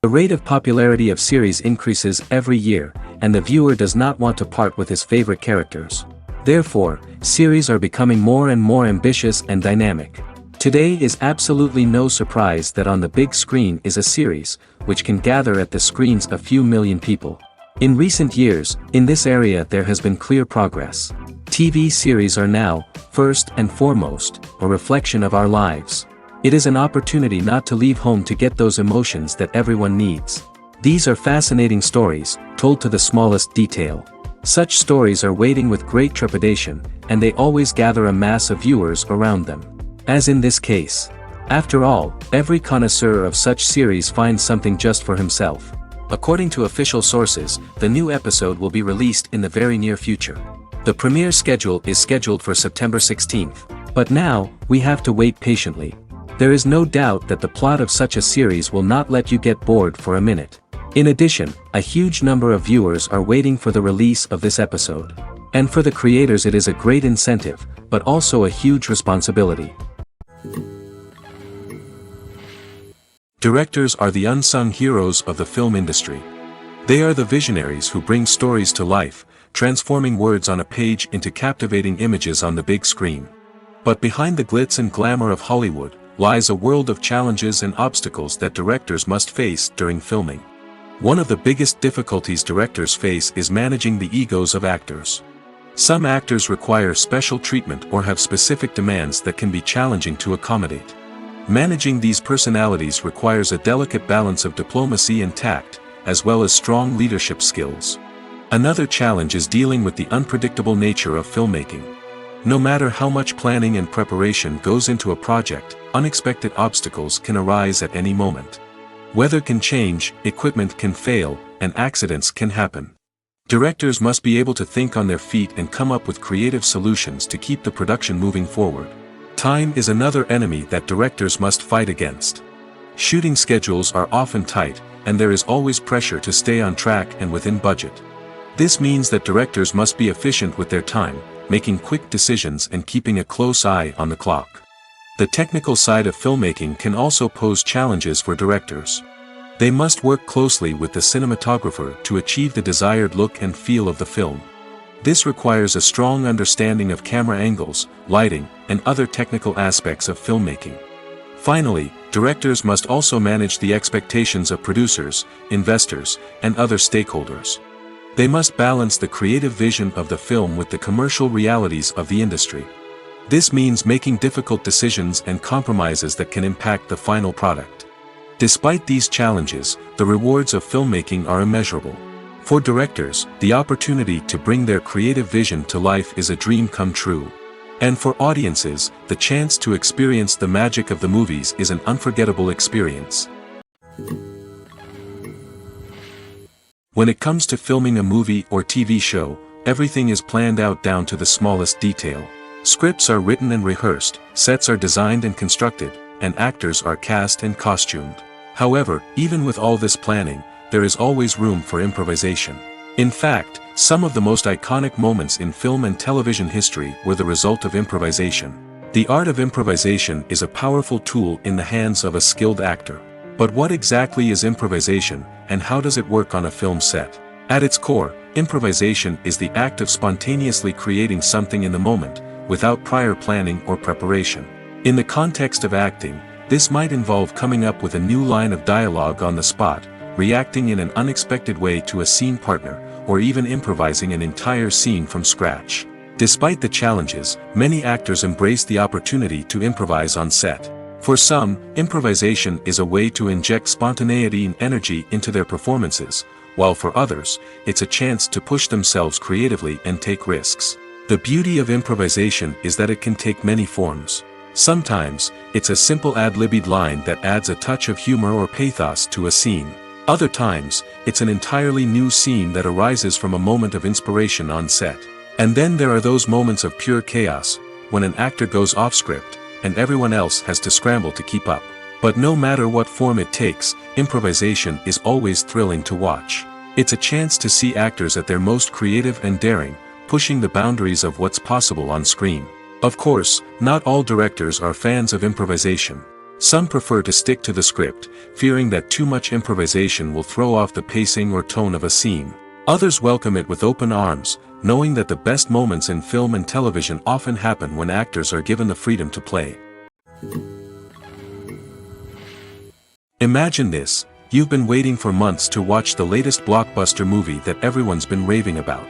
The rate of popularity of series increases every year, and the viewer does not want to part with his favorite characters. Therefore, series are becoming more and more ambitious and dynamic. Today is absolutely no surprise that on the big screen is a series, which can gather at the screens a few million people. In recent years, in this area there has been clear progress. TV series are now, first and foremost, a reflection of our lives. It is an opportunity not to leave home to get those emotions that everyone needs. These are fascinating stories, told to the smallest detail. Such stories are waiting with great trepidation, and they always gather a mass of viewers around them. As in this case. After all, every connoisseur of such series finds something just for himself. According to official sources, the new episode will be released in the very near future. The premiere schedule is scheduled for September 16th. But now, we have to wait patiently. There is no doubt that the plot of such a series will not let you get bored for a minute. In addition, a huge number of viewers are waiting for the release of this episode. And for the creators it is a great incentive, but also a huge responsibility. Directors are the unsung heroes of the film industry. They are the visionaries who bring stories to life, transforming words on a page into captivating images on the big screen. But behind the glitz and glamour of Hollywood, lies a world of challenges and obstacles that directors must face during filming. One of the biggest difficulties directors face is managing the egos of actors. Some actors require special treatment or have specific demands that can be challenging to accommodate. Managing these personalities requires a delicate balance of diplomacy and tact, as well as strong leadership skills. Another challenge is dealing with the unpredictable nature of filmmaking. No matter how much planning and preparation goes into a project, unexpected obstacles can arise at any moment. Weather can change, equipment can fail, and accidents can happen. Directors must be able to think on their feet and come up with creative solutions to keep the production moving forward. Time is another enemy that directors must fight against. Shooting schedules are often tight, and there is always pressure to stay on track and within budget. This means that directors must be efficient with their time, making quick decisions and keeping a close eye on the clock. The technical side of filmmaking can also pose challenges for directors. They must work closely with the cinematographer to achieve the desired look and feel of the film. This requires a strong understanding of camera angles, lighting, and other technical aspects of filmmaking. Finally, directors must also manage the expectations of producers, investors, and other stakeholders. They must balance the creative vision of the film with the commercial realities of the industry. This means making difficult decisions and compromises that can impact the final product. Despite these challenges, the rewards of filmmaking are immeasurable. For directors, the opportunity to bring their creative vision to life is a dream come true. And for audiences, the chance to experience the magic of the movies is an unforgettable experience. When it comes to filming a movie or TV show, everything is planned out down to the smallest detail. Scripts are written and rehearsed, sets are designed and constructed, and actors are cast and costumed. However, even with all this planning, there is always room for improvisation. In fact, some of the most iconic moments in film and television history were the result of improvisation. The art of improvisation is a powerful tool in the hands of a skilled actor. But what exactly is improvisation, and how does it work on a film set? At its core, improvisation is the act of spontaneously creating something in the moment, without prior planning or preparation. In the context of acting, This might involve coming up with a new line of dialogue on the spot, reacting in an unexpected way to a scene partner, or even improvising an entire scene from scratch. Despite the challenges, many actors embrace the opportunity to improvise on set. For some, improvisation is a way to inject spontaneity and energy into their performances, while for others, it's a chance to push themselves creatively and take risks. The beauty of improvisation is that it can take many forms. Sometimes, it's a simple ad-libbed line that adds a touch of humor or pathos to a scene. Other times, it's an entirely new scene that arises from a moment of inspiration on set. And then there are those moments of pure chaos, when an actor goes off script, and everyone else has to scramble to keep up. But no matter what form it takes, improvisation is always thrilling to watch. It's a chance to see actors at their most creative and daring, pushing the boundaries of what's possible on screen. Of course, not all directors are fans of improvisation. Some prefer to stick to the script, fearing that too much improvisation will throw off the pacing or tone of a scene. Others welcome it with open arms, knowing that the best moments in film and television often happen when actors are given the freedom to play. Imagine this: you've been waiting for months to watch the latest blockbuster movie that everyone's been raving about.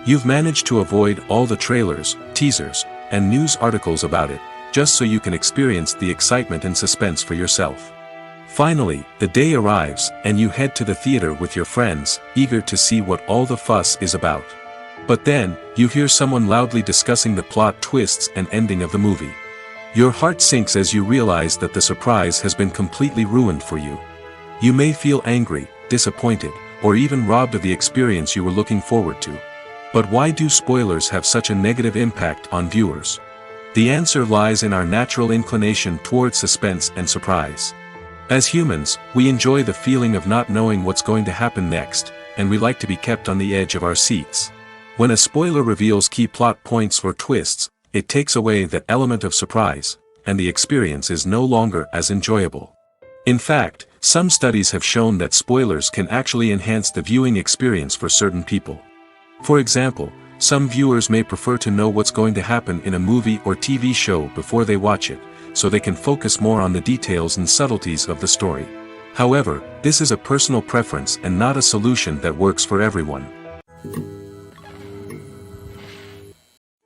You've managed to avoid all the trailers, teasers, and news articles about it, just so you can experience the excitement and suspense for yourself. Finally, the day arrives, and you head to the theater with your friends, eager to see what all the fuss is about. But then, you hear someone loudly discussing the plot twists and ending of the movie. Your heart sinks as you realize that the surprise has been completely ruined for you. You may feel angry, disappointed, or even robbed of the experience you were looking forward to. But why do spoilers have such a negative impact on viewers? The answer lies in our natural inclination toward suspense and surprise. As humans, we enjoy the feeling of not knowing what's going to happen next, and we like to be kept on the edge of our seats. When a spoiler reveals key plot points or twists, it takes away that element of surprise, and the experience is no longer as enjoyable. In fact, some studies have shown that spoilers can actually enhance the viewing experience for certain people. For example, some viewers may prefer to know what's going to happen in a movie or TV show before they watch it, so they can focus more on the details and subtleties of the story. However, this is a personal preference and not a solution that works for everyone.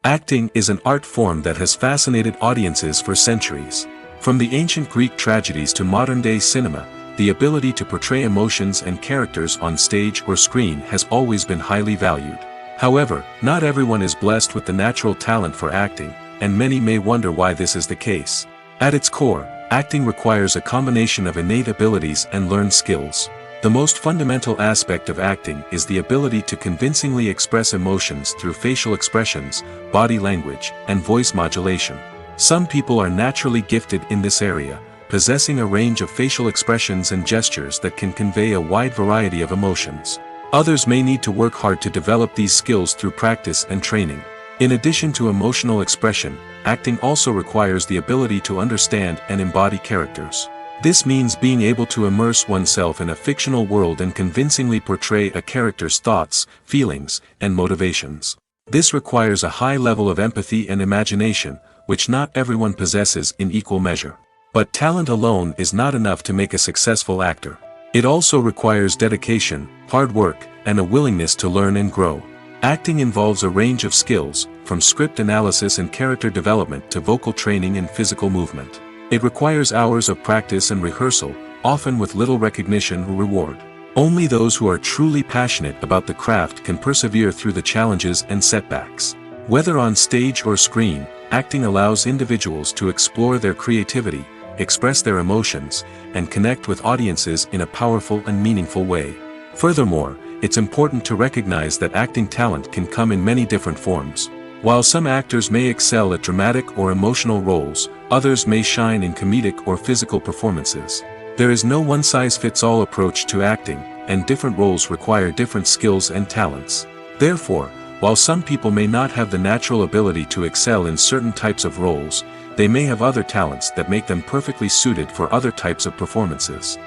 Acting is an art form that has fascinated audiences for centuries. From the ancient Greek tragedies to modern-day cinema, the ability to portray emotions and characters on stage or screen has always been highly valued. However, not everyone is blessed with the natural talent for acting, and many may wonder why this is the case. At its core, acting requires a combination of innate abilities and learned skills. The most fundamental aspect of acting is the ability to convincingly express emotions through facial expressions, body language, and voice modulation. Some people are naturally gifted in this area, possessing a range of facial expressions and gestures that can convey a wide variety of emotions. Others may need to work hard to develop these skills through practice and training. In addition to emotional expression, acting also requires the ability to understand and embody characters. This means being able to immerse oneself in a fictional world and convincingly portray a character's thoughts, feelings, and motivations. This requires a high level of empathy and imagination, which not everyone possesses in equal measure. But talent alone is not enough to make a successful actor. It also requires dedication, hard work, and a willingness to learn and grow. Acting involves a range of skills, from script analysis and character development to vocal training and physical movement. It requires hours of practice and rehearsal, often with little recognition or reward. Only those who are truly passionate about the craft can persevere through the challenges and setbacks. Whether on stage or screen, acting allows individuals to explore their creativity, express their emotions, and connect with audiences in a powerful and meaningful way. Furthermore, it's important to recognize that acting talent can come in many different forms. While some actors may excel at dramatic or emotional roles, others may shine in comedic or physical performances. There is no one-size-fits-all approach to acting, and different roles require different skills and talents. Therefore, while some people may not have the natural ability to excel in certain types of roles, they may have other talents that make them perfectly suited for other types of performances.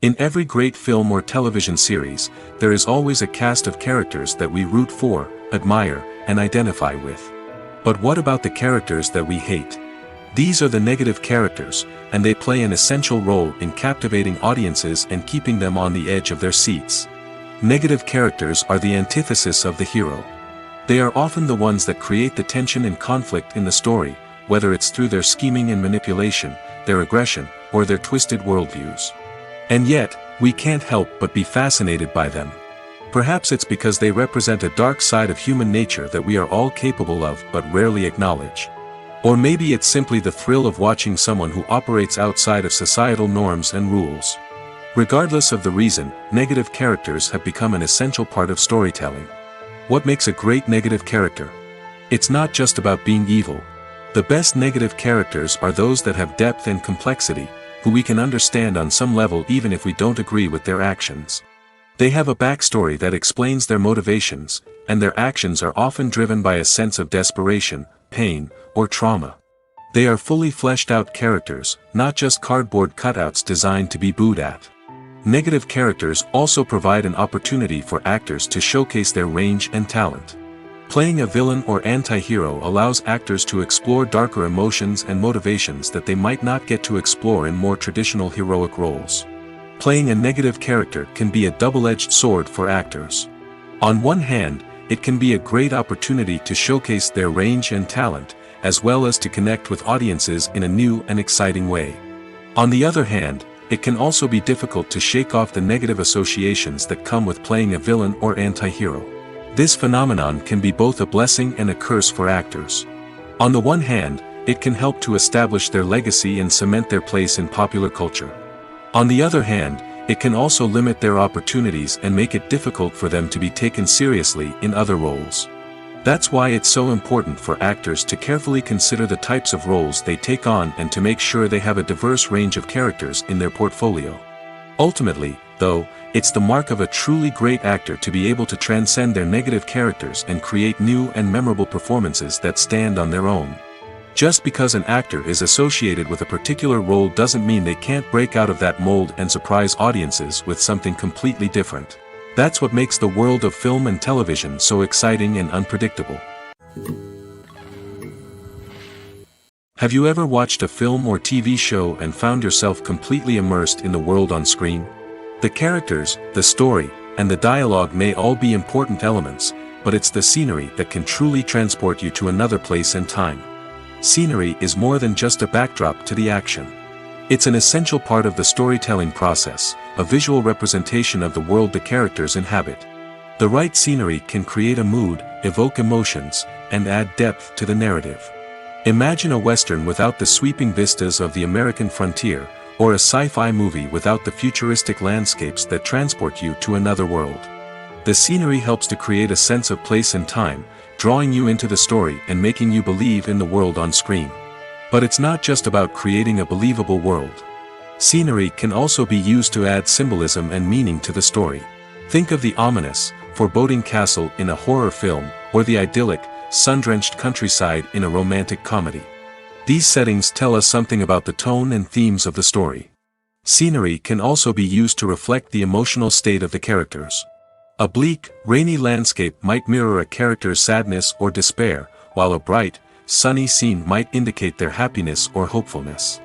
In every great film or television series, there is always a cast of characters that we root for, admire, and identify with. But what about the characters that we hate? These are the negative characters, and they play an essential role in captivating audiences and keeping them on the edge of their seats. Negative characters are the antithesis of the hero. They are often the ones that create the tension and conflict in the story, whether it's through their scheming and manipulation, their aggression, or their twisted worldviews. And yet, we can't help but be fascinated by them. Perhaps it's because they represent a dark side of human nature that we are all capable of but rarely acknowledge. Or maybe it's simply the thrill of watching someone who operates outside of societal norms and rules. Regardless of the reason, negative characters have become an essential part of storytelling. What makes a great negative character? It's not just about being evil. The best negative characters are those that have depth and complexity, who we can understand on some level even if we don't agree with their actions. They have a backstory that explains their motivations, and their actions are often driven by a sense of desperation, pain, or trauma. They are fully fleshed out characters, not just cardboard cutouts designed to be booed at. Negative characters also provide an opportunity for actors to showcase their range and talent. Playing a villain or anti-hero allows actors to explore darker emotions and motivations that they might not get to explore in more traditional heroic roles. Playing a negative character can be a double-edged sword for actors. On one hand, it can be a great opportunity to showcase their range and talent, as well as to connect with audiences in a new and exciting way. On the other hand, it can also be difficult to shake off the negative associations that come with playing a villain or anti-hero. This phenomenon can be both a blessing and a curse for actors. On the one hand, it can help to establish their legacy and cement their place in popular culture. On the other hand, it can also limit their opportunities and make it difficult for them to be taken seriously in other roles. That's why it's so important for actors to carefully consider the types of roles they take on and to make sure they have a diverse range of characters in their portfolio. Ultimately, though, it's the mark of a truly great actor to be able to transcend their negative characters and create new and memorable performances that stand on their own. Just because an actor is associated with a particular role doesn't mean they can't break out of that mold and surprise audiences with something completely different. That's what makes the world of film and television so exciting and unpredictable. Have you ever watched a film or TV show and found yourself completely immersed in the world on screen? The characters, the story, and the dialogue may all be important elements, but it's the scenery that can truly transport you to another place and time. Scenery is more than just a backdrop to the action. It's an essential part of the storytelling process, a visual representation of the world the characters inhabit. The right scenery can create a mood, evoke emotions, and add depth to the narrative. Imagine a Western without the sweeping vistas of the American frontier, or a sci-fi movie without the futuristic landscapes that transport you to another world. The scenery helps to create a sense of place and time, drawing you into the story and making you believe in the world on screen. But it's not just about creating a believable world. Scenery can also be used to add symbolism and meaning to the story. Think of the ominous, foreboding castle in a horror film, or the idyllic, sun-drenched countryside in a romantic comedy. These settings tell us something about the tone and themes of the story. Scenery can also be used to reflect the emotional state of the characters. A bleak, rainy landscape might mirror a character's sadness or despair, while a bright, sunny scene might indicate their happiness or hopefulness.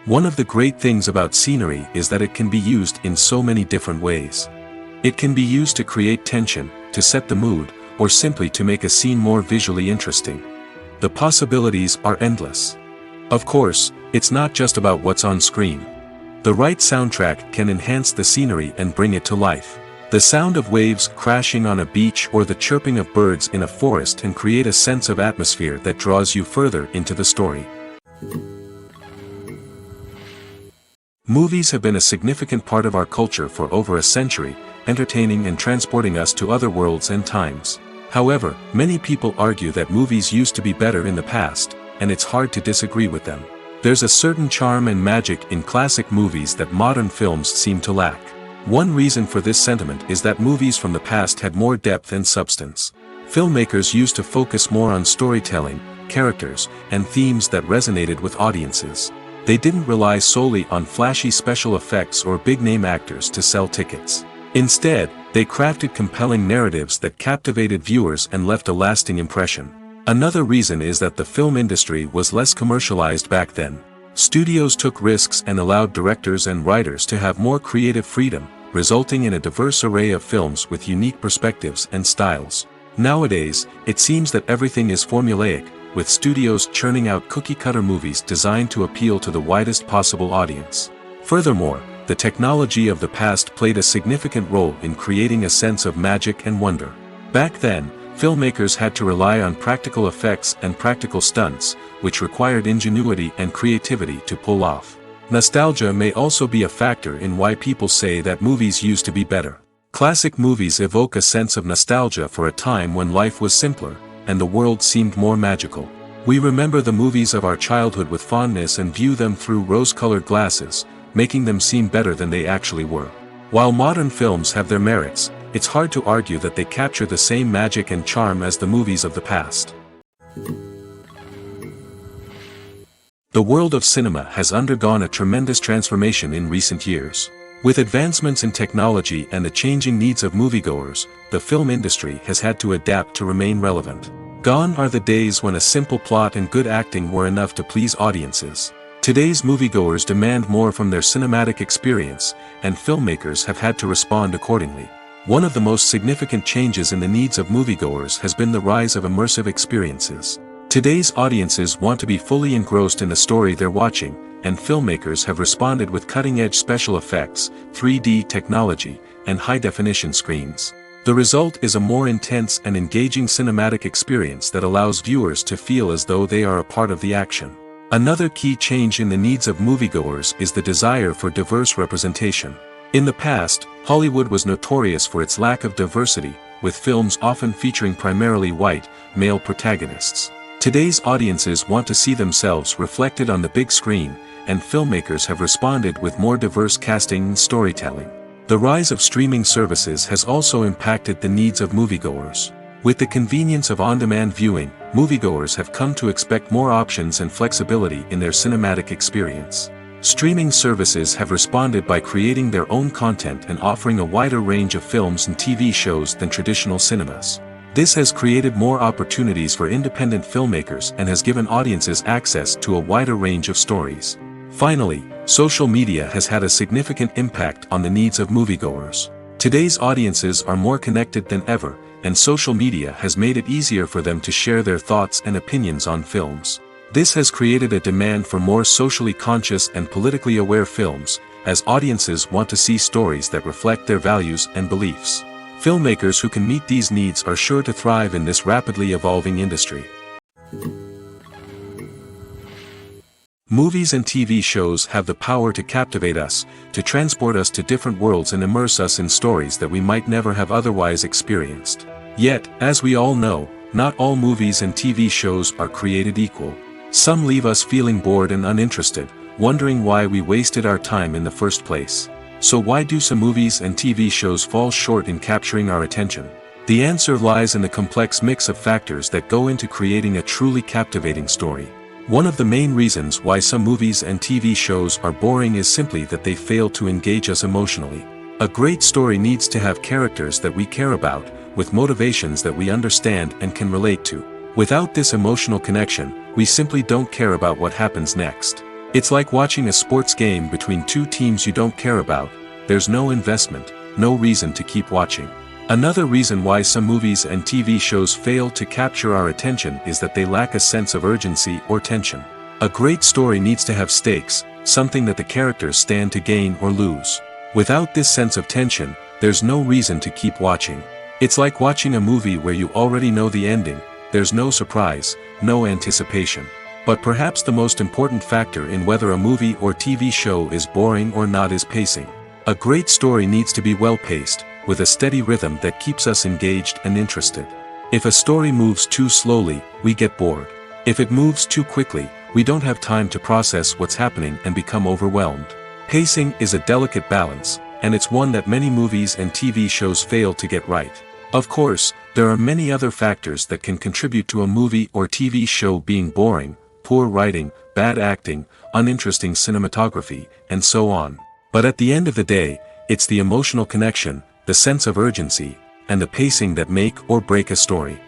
One of the great things about scenery is that it can be used in so many different ways. It can be used to create tension, to set the mood, or simply to make a scene more visually interesting. The possibilities are endless. Of course, it's not just about what's on screen. The right soundtrack can enhance the scenery and bring it to life. The sound of waves crashing on a beach or the chirping of birds in a forest can create a sense of atmosphere that draws you further into the story. Movies have been a significant part of our culture for over a century, entertaining and transporting us to other worlds and times. However, many people argue that movies used to be better in the past, and it's hard to disagree with them. There's a certain charm and magic in classic movies that modern films seem to lack. One reason for this sentiment is that movies from the past had more depth and substance. Filmmakers used to focus more on storytelling, characters, and themes that resonated with audiences. They didn't rely solely on flashy special effects or big-name actors to sell tickets. Instead, they crafted compelling narratives that captivated viewers and left a lasting impression. Another reason is that the film industry was less commercialized back then. Studios took risks and allowed directors and writers to have more creative freedom, resulting in a diverse array of films with unique perspectives and styles. Nowadays, it seems that everything is formulaic, with studios churning out cookie-cutter movies designed to appeal to the widest possible audience. Furthermore, the technology of the past played a significant role in creating a sense of magic and wonder. Back then, filmmakers had to rely on practical effects and practical stunts, which required ingenuity and creativity to pull off. Nostalgia may also be a factor in why people say that movies used to be better. Classic movies evoke a sense of nostalgia for a time when life was simpler, and the world seemed more magical. We remember the movies of our childhood with fondness and view them through rose-colored glasses, making them seem better than they actually were. While modern films have their merits, it's hard to argue that they capture the same magic and charm as the movies of the past. The world of cinema has undergone a tremendous transformation in recent years. With advancements in technology and the changing needs of moviegoers, the film industry has had to adapt to remain relevant. Gone are the days when a simple plot and good acting were enough to please audiences. Today's moviegoers demand more from their cinematic experience, and filmmakers have had to respond accordingly. One of the most significant changes in the needs of moviegoers has been the rise of immersive experiences. Today's audiences want to be fully engrossed in the story they're watching, and filmmakers have responded with cutting-edge special effects, 3D technology, and high-definition screens. The result is a more intense and engaging cinematic experience that allows viewers to feel as though they are a part of the action. Another key change in the needs of moviegoers is the desire for diverse representation. In the past, Hollywood was notorious for its lack of diversity, with films often featuring primarily white, male protagonists. Today's audiences want to see themselves reflected on the big screen, and filmmakers have responded with more diverse casting and storytelling. The rise of streaming services has also impacted the needs of moviegoers. With the convenience of on-demand viewing, moviegoers have come to expect more options and flexibility in their cinematic experience. Streaming services have responded by creating their own content and offering a wider range of films and TV shows than traditional cinemas. This has created more opportunities for independent filmmakers and has given audiences access to a wider range of stories. Finally, social media has had a significant impact on the needs of moviegoers. Today's audiences are more connected than ever, and social media has made it easier for them to share their thoughts and opinions on films. This has created a demand for more socially conscious and politically aware films, as audiences want to see stories that reflect their values and beliefs. Filmmakers who can meet these needs are sure to thrive in this rapidly evolving industry. Movies and TV shows have the power to captivate us, to transport us to different worlds and immerse us in stories that we might never have otherwise experienced. Yet, as we all know, not all movies and TV shows are created equal. Some leave us feeling bored and uninterested, wondering why we wasted our time in the first place. So why do some movies and TV shows fall short in capturing our attention? The answer lies in the complex mix of factors that go into creating a truly captivating story. One of the main reasons why some movies and TV shows are boring is simply that they fail to engage us emotionally. A great story needs to have characters that we care about, with motivations that we understand and can relate to. Without this emotional connection, we simply don't care about what happens next. It's like watching a sports game between two teams you don't care about. There's no investment, no reason to keep watching. Another reason why some movies and TV shows fail to capture our attention is that they lack a sense of urgency or tension. A great story needs to have stakes, something that the characters stand to gain or lose. Without this sense of tension, there's no reason to keep watching. It's like watching a movie where you already know the ending. There's no surprise, no anticipation. But perhaps the most important factor in whether a movie or TV show is boring or not is pacing. A great story needs to be well-paced, with a steady rhythm that keeps us engaged and interested. If a story moves too slowly, we get bored. If it moves too quickly, we don't have time to process what's happening and become overwhelmed. Pacing is a delicate balance, and it's one that many movies and TV shows fail to get right. Of course, there are many other factors that can contribute to a movie or TV show being boring: poor writing, bad acting, uninteresting cinematography, and so on. But at the end of the day, it's the emotional connection, the sense of urgency, and the pacing that make or break a story.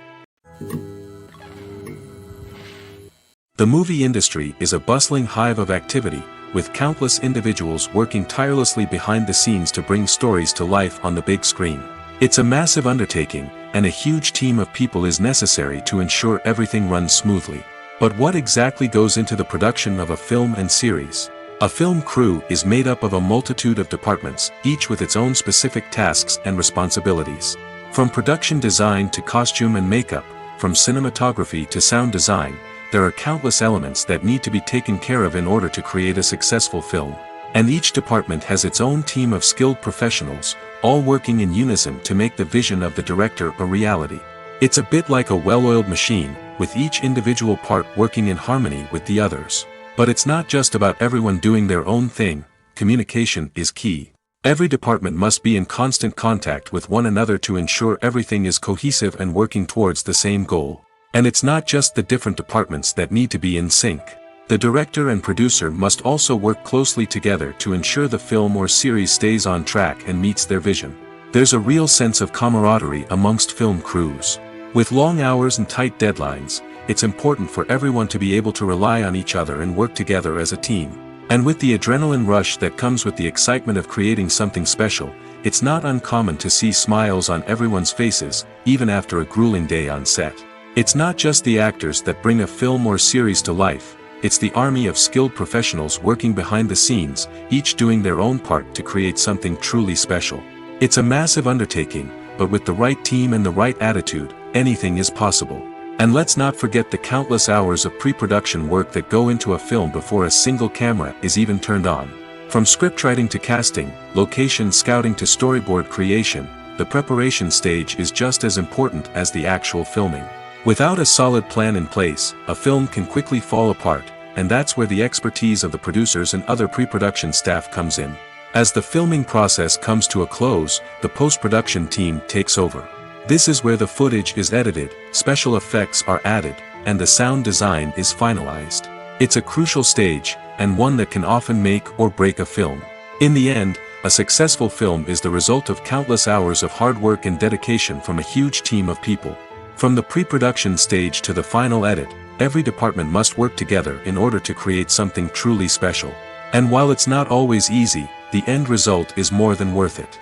The movie industry is a bustling hive of activity, with countless individuals working tirelessly behind the scenes to bring stories to life on the big screen. It's a massive undertaking, and a huge team of people is necessary to ensure everything runs smoothly. But what exactly goes into the production of a film and series? A film crew is made up of a multitude of departments, each with its own specific tasks and responsibilities. From production design to costume and makeup, from cinematography to sound design, there are countless elements that need to be taken care of in order to create a successful film. And each department has its own team of skilled professionals, all working in unison to make the vision of the director a reality. It's a bit like a well-oiled machine, with each individual part working in harmony with the others. But it's not just about everyone doing their own thing. Communication is key. Every department must be in constant contact with one another to ensure everything is cohesive and working towards the same goal. And it's not just the different departments that need to be in sync. The director and producer must also work closely together to ensure the film or series stays on track and meets their vision. There's a real sense of camaraderie amongst film crews. With long hours and tight deadlines, it's important for everyone to be able to rely on each other and work together as a team. And with the adrenaline rush that comes with the excitement of creating something special, it's not uncommon to see smiles on everyone's faces, even after a grueling day on set. It's not just the actors that bring a film or series to life, it's the army of skilled professionals working behind the scenes, each doing their own part to create something truly special. It's a massive undertaking, but with the right team and the right attitude, anything is possible. And let's not forget the countless hours of pre-production work that go into a film before a single camera is even turned on. From scriptwriting to casting, location scouting to storyboard creation, the preparation stage is just as important as the actual filming. Without a solid plan in place, a film can quickly fall apart, and that's where the expertise of the producers and other pre-production staff comes in. As the filming process comes to a close, the post-production team takes over. This is where the footage is edited, special effects are added, and the sound design is finalized. It's a crucial stage, and one that can often make or break a film. In the end, a successful film is the result of countless hours of hard work and dedication from a huge team of people. From the pre-production stage to the final edit, every department must work together in order to create something truly special. And while it's not always easy, the end result is more than worth it.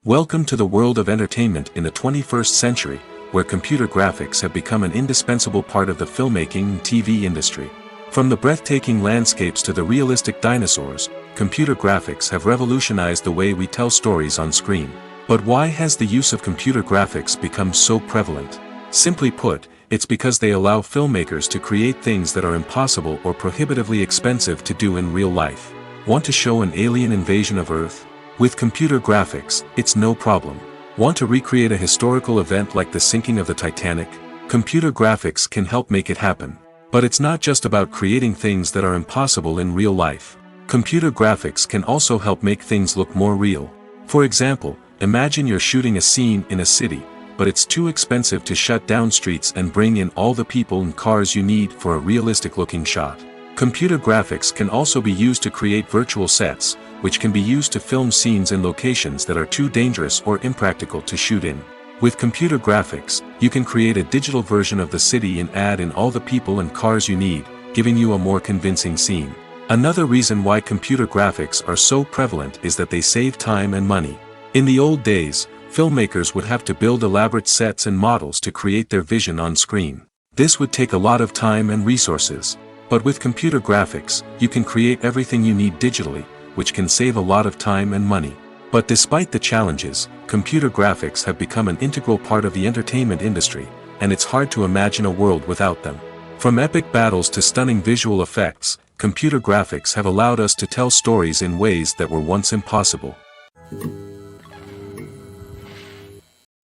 Welcome to the world of entertainment in the 21st century, where computer graphics have become an indispensable part of the filmmaking and TV industry. From the breathtaking landscapes to the realistic dinosaurs, computer graphics have revolutionized the way we tell stories on screen. But why has the use of computer graphics become so prevalent? Simply put, it's because they allow filmmakers to create things that are impossible or prohibitively expensive to do in real life. Want to show an alien invasion of Earth? With computer graphics, it's no problem. Want to recreate a historical event like the sinking of the Titanic? Computer graphics can help make it happen. But it's not just about creating things that are impossible in real life. Computer graphics can also help make things look more real. For example, imagine you're shooting a scene in a city, but it's too expensive to shut down streets and bring in all the people and cars you need for a realistic-looking shot. Computer graphics can also be used to create virtual sets, which can be used to film scenes in locations that are too dangerous or impractical to shoot in. With computer graphics, you can create a digital version of the city and add in all the people and cars you need, giving you a more convincing scene. Another reason why computer graphics are so prevalent is that they save time and money. In the old days, filmmakers would have to build elaborate sets and models to create their vision on screen. This would take a lot of time and resources. But with computer graphics, you can create everything you need digitally, which can save a lot of time and money. But despite the challenges, computer graphics have become an integral part of the entertainment industry, and it's hard to imagine a world without them. From epic battles to stunning visual effects, computer graphics have allowed us to tell stories in ways that were once impossible.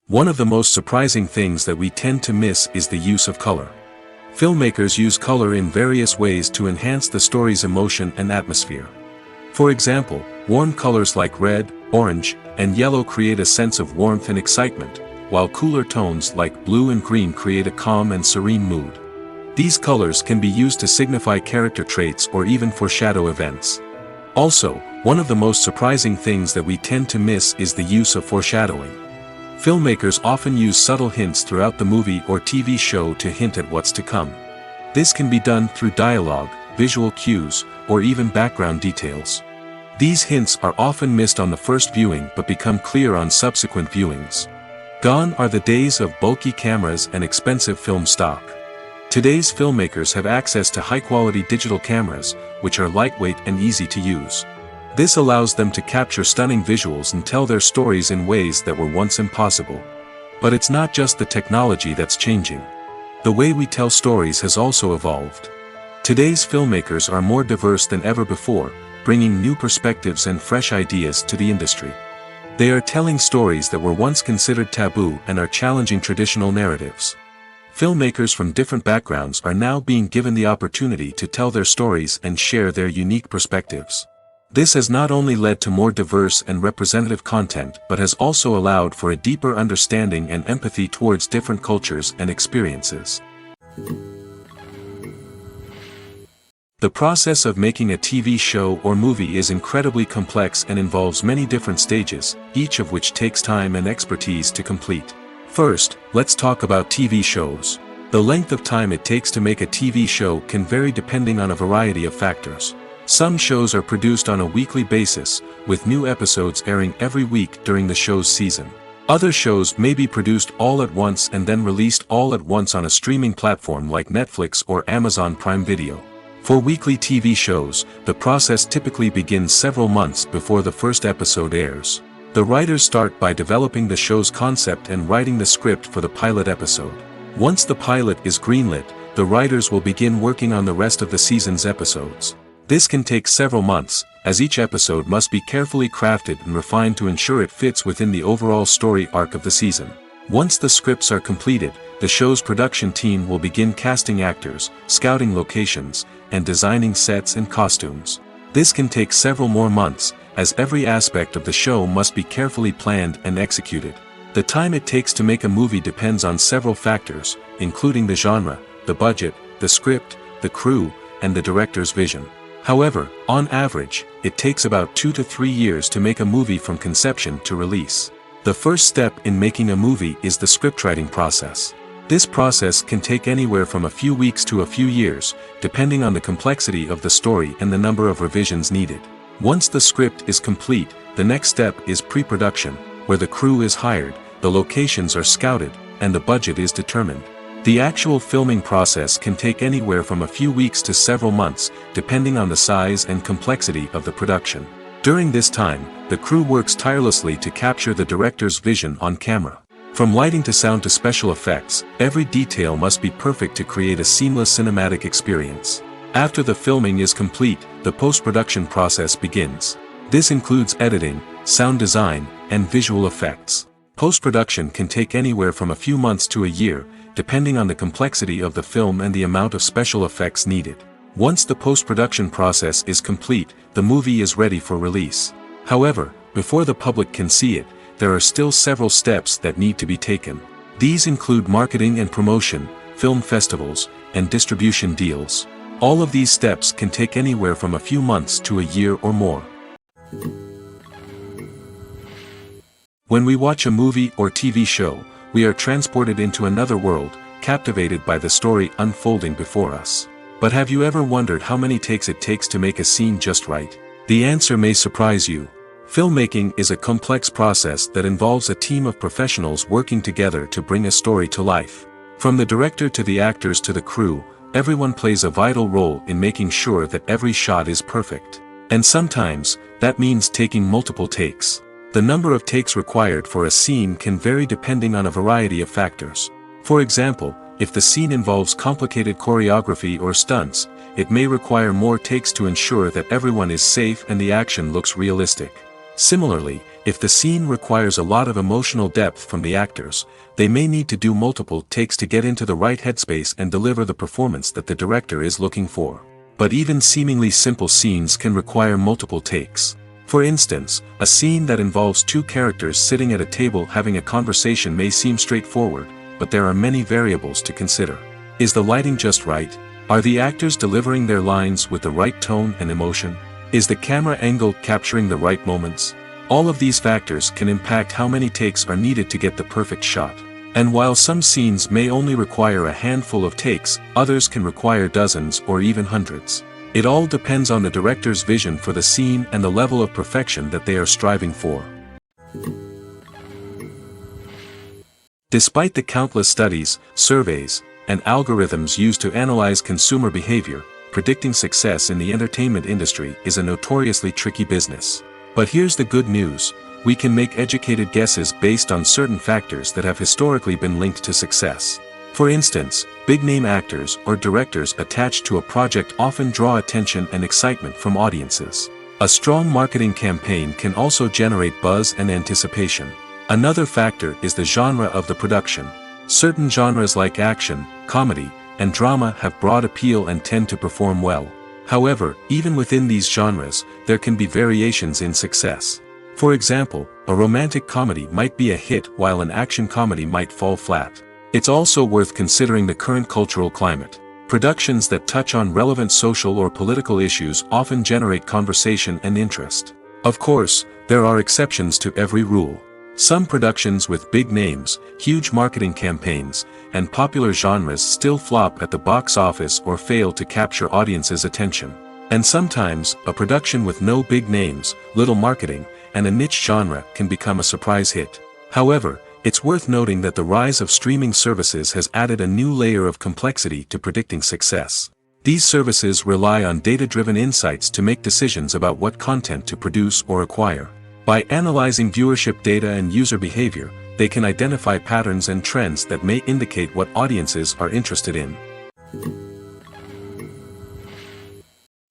One of the most surprising things that we tend to miss is the use of color. Filmmakers use color in various ways to enhance the story's emotion and atmosphere. For example, warm colors like red, orange, and yellow create a sense of warmth and excitement, while cooler tones like blue and green create a calm and serene mood. These colors can be used to signify character traits or even foreshadow events. Also, one of the most surprising things that we tend to miss is the use of foreshadowing. Filmmakers often use subtle hints throughout the movie or TV show to hint at what's to come. This can be done through dialogue, visual cues, or even background details. These hints are often missed on the first viewing but become clear on subsequent viewings. Gone are the days of bulky cameras and expensive film stock. Today's filmmakers have access to high-quality digital cameras, which are lightweight and easy to use. This allows them to capture stunning visuals and tell their stories in ways that were once impossible. But it's not just the technology that's changing. The way we tell stories has also evolved. Today's filmmakers are more diverse than ever before, bringing new perspectives and fresh ideas to the industry. They are telling stories that were once considered taboo and are challenging traditional narratives. Filmmakers from different backgrounds are now being given the opportunity to tell their stories and share their unique perspectives. This has not only led to more diverse and representative content but has also allowed for a deeper understanding and empathy towards different cultures and experiences. The process of making a TV show or movie is incredibly complex and involves many different stages, each of which takes time and expertise to complete. First, let's talk about TV shows. The length of time it takes to make a TV show can vary depending on a variety of factors. Some shows are produced on a weekly basis, with new episodes airing every week during the show's season. Other shows may be produced all at once and then released all at once on a streaming platform like Netflix or Amazon Prime Video. For weekly TV shows, the process typically begins several months before the first episode airs. The writers start by developing the show's concept and writing the script for the pilot episode. Once the pilot is greenlit, the writers will begin working on the rest of the season's episodes. This can take several months, as each episode must be carefully crafted and refined to ensure it fits within the overall story arc of the season. Once the scripts are completed, the show's production team will begin casting actors, scouting locations, and designing sets and costumes. This can take several more months, as every aspect of the show must be carefully planned and executed. The time it takes to make a movie depends on several factors, including the genre, the budget, the script, the crew, and the director's vision. However, on average, it takes about 2 to 3 years to make a movie from conception to release. The first step in making a movie is the scriptwriting process. This process can take anywhere from a few weeks to a few years, depending on the complexity of the story and the number of revisions needed. Once the script is complete, the next step is pre-production, where the crew is hired, the locations are scouted, and the budget is determined. The actual filming process can take anywhere from a few weeks to several months, depending on the size and complexity of the production. During this time, the crew works tirelessly to capture the director's vision on camera. From lighting to sound to special effects, every detail must be perfect to create a seamless cinematic experience. After the filming is complete, the post-production process begins. This includes editing, sound design, and visual effects. Post-production can take anywhere from a few months to a year, depending on the complexity of the film and the amount of special effects needed. Once the post-production process is complete, the movie is ready for release. However, before the public can see it, there are still several steps that need to be taken. These include marketing and promotion, film festivals, and distribution deals. All of these steps can take anywhere from a few months to a year or more. When we watch a movie or TV show, we are transported into another world, captivated by the story unfolding before us. But have you ever wondered how many takes it takes to make a scene just right? The answer may surprise you. Filmmaking is a complex process that involves a team of professionals working together to bring a story to life. From the director to the actors to the crew, everyone plays a vital role in making sure that every shot is perfect. And sometimes, that means taking multiple takes. The number of takes required for a scene can vary depending on a variety of factors. For example, if the scene involves complicated choreography or stunts, it may require more takes to ensure that everyone is safe and the action looks realistic. Similarly, if the scene requires a lot of emotional depth from the actors, they may need to do multiple takes to get into the right headspace and deliver the performance that the director is looking for. But even seemingly simple scenes can require multiple takes. For instance, a scene that involves two characters sitting at a table having a conversation may seem straightforward, but there are many variables to consider. Is the lighting just right? Are the actors delivering their lines with the right tone and emotion? Is the camera angle capturing the right moments? All of these factors can impact how many takes are needed to get the perfect shot. And while some scenes may only require a handful of takes, others can require dozens or even hundreds. It all depends on the director's vision for the scene and the level of perfection that they are striving for. Despite the countless studies, surveys, and algorithms used to analyze consumer behavior, predicting success in the entertainment industry is a notoriously tricky business. But here's the good news: we can make educated guesses based on certain factors that have historically been linked to success. For instance, big-name actors or directors attached to a project often draw attention and excitement from audiences. A strong marketing campaign can also generate buzz and anticipation. Another factor is the genre of the production. Certain genres like action, comedy, and drama have broad appeal and tend to perform well. However, even within these genres, there can be variations in success. For example, a romantic comedy might be a hit while an action comedy might fall flat. It's also worth considering the current cultural climate. Productions that touch on relevant social or political issues often generate conversation and interest. Of course, there are exceptions to every rule. Some productions with big names, huge marketing campaigns, and popular genres still flop at the box office or fail to capture audiences' attention. And sometimes, a production with no big names, little marketing, and a niche genre can become a surprise hit. However, it's worth noting that the rise of streaming services has added a new layer of complexity to predicting success. These services rely on data-driven insights to make decisions about what content to produce or acquire. By analyzing viewership data and user behavior, they can identify patterns and trends that may indicate what audiences are interested in.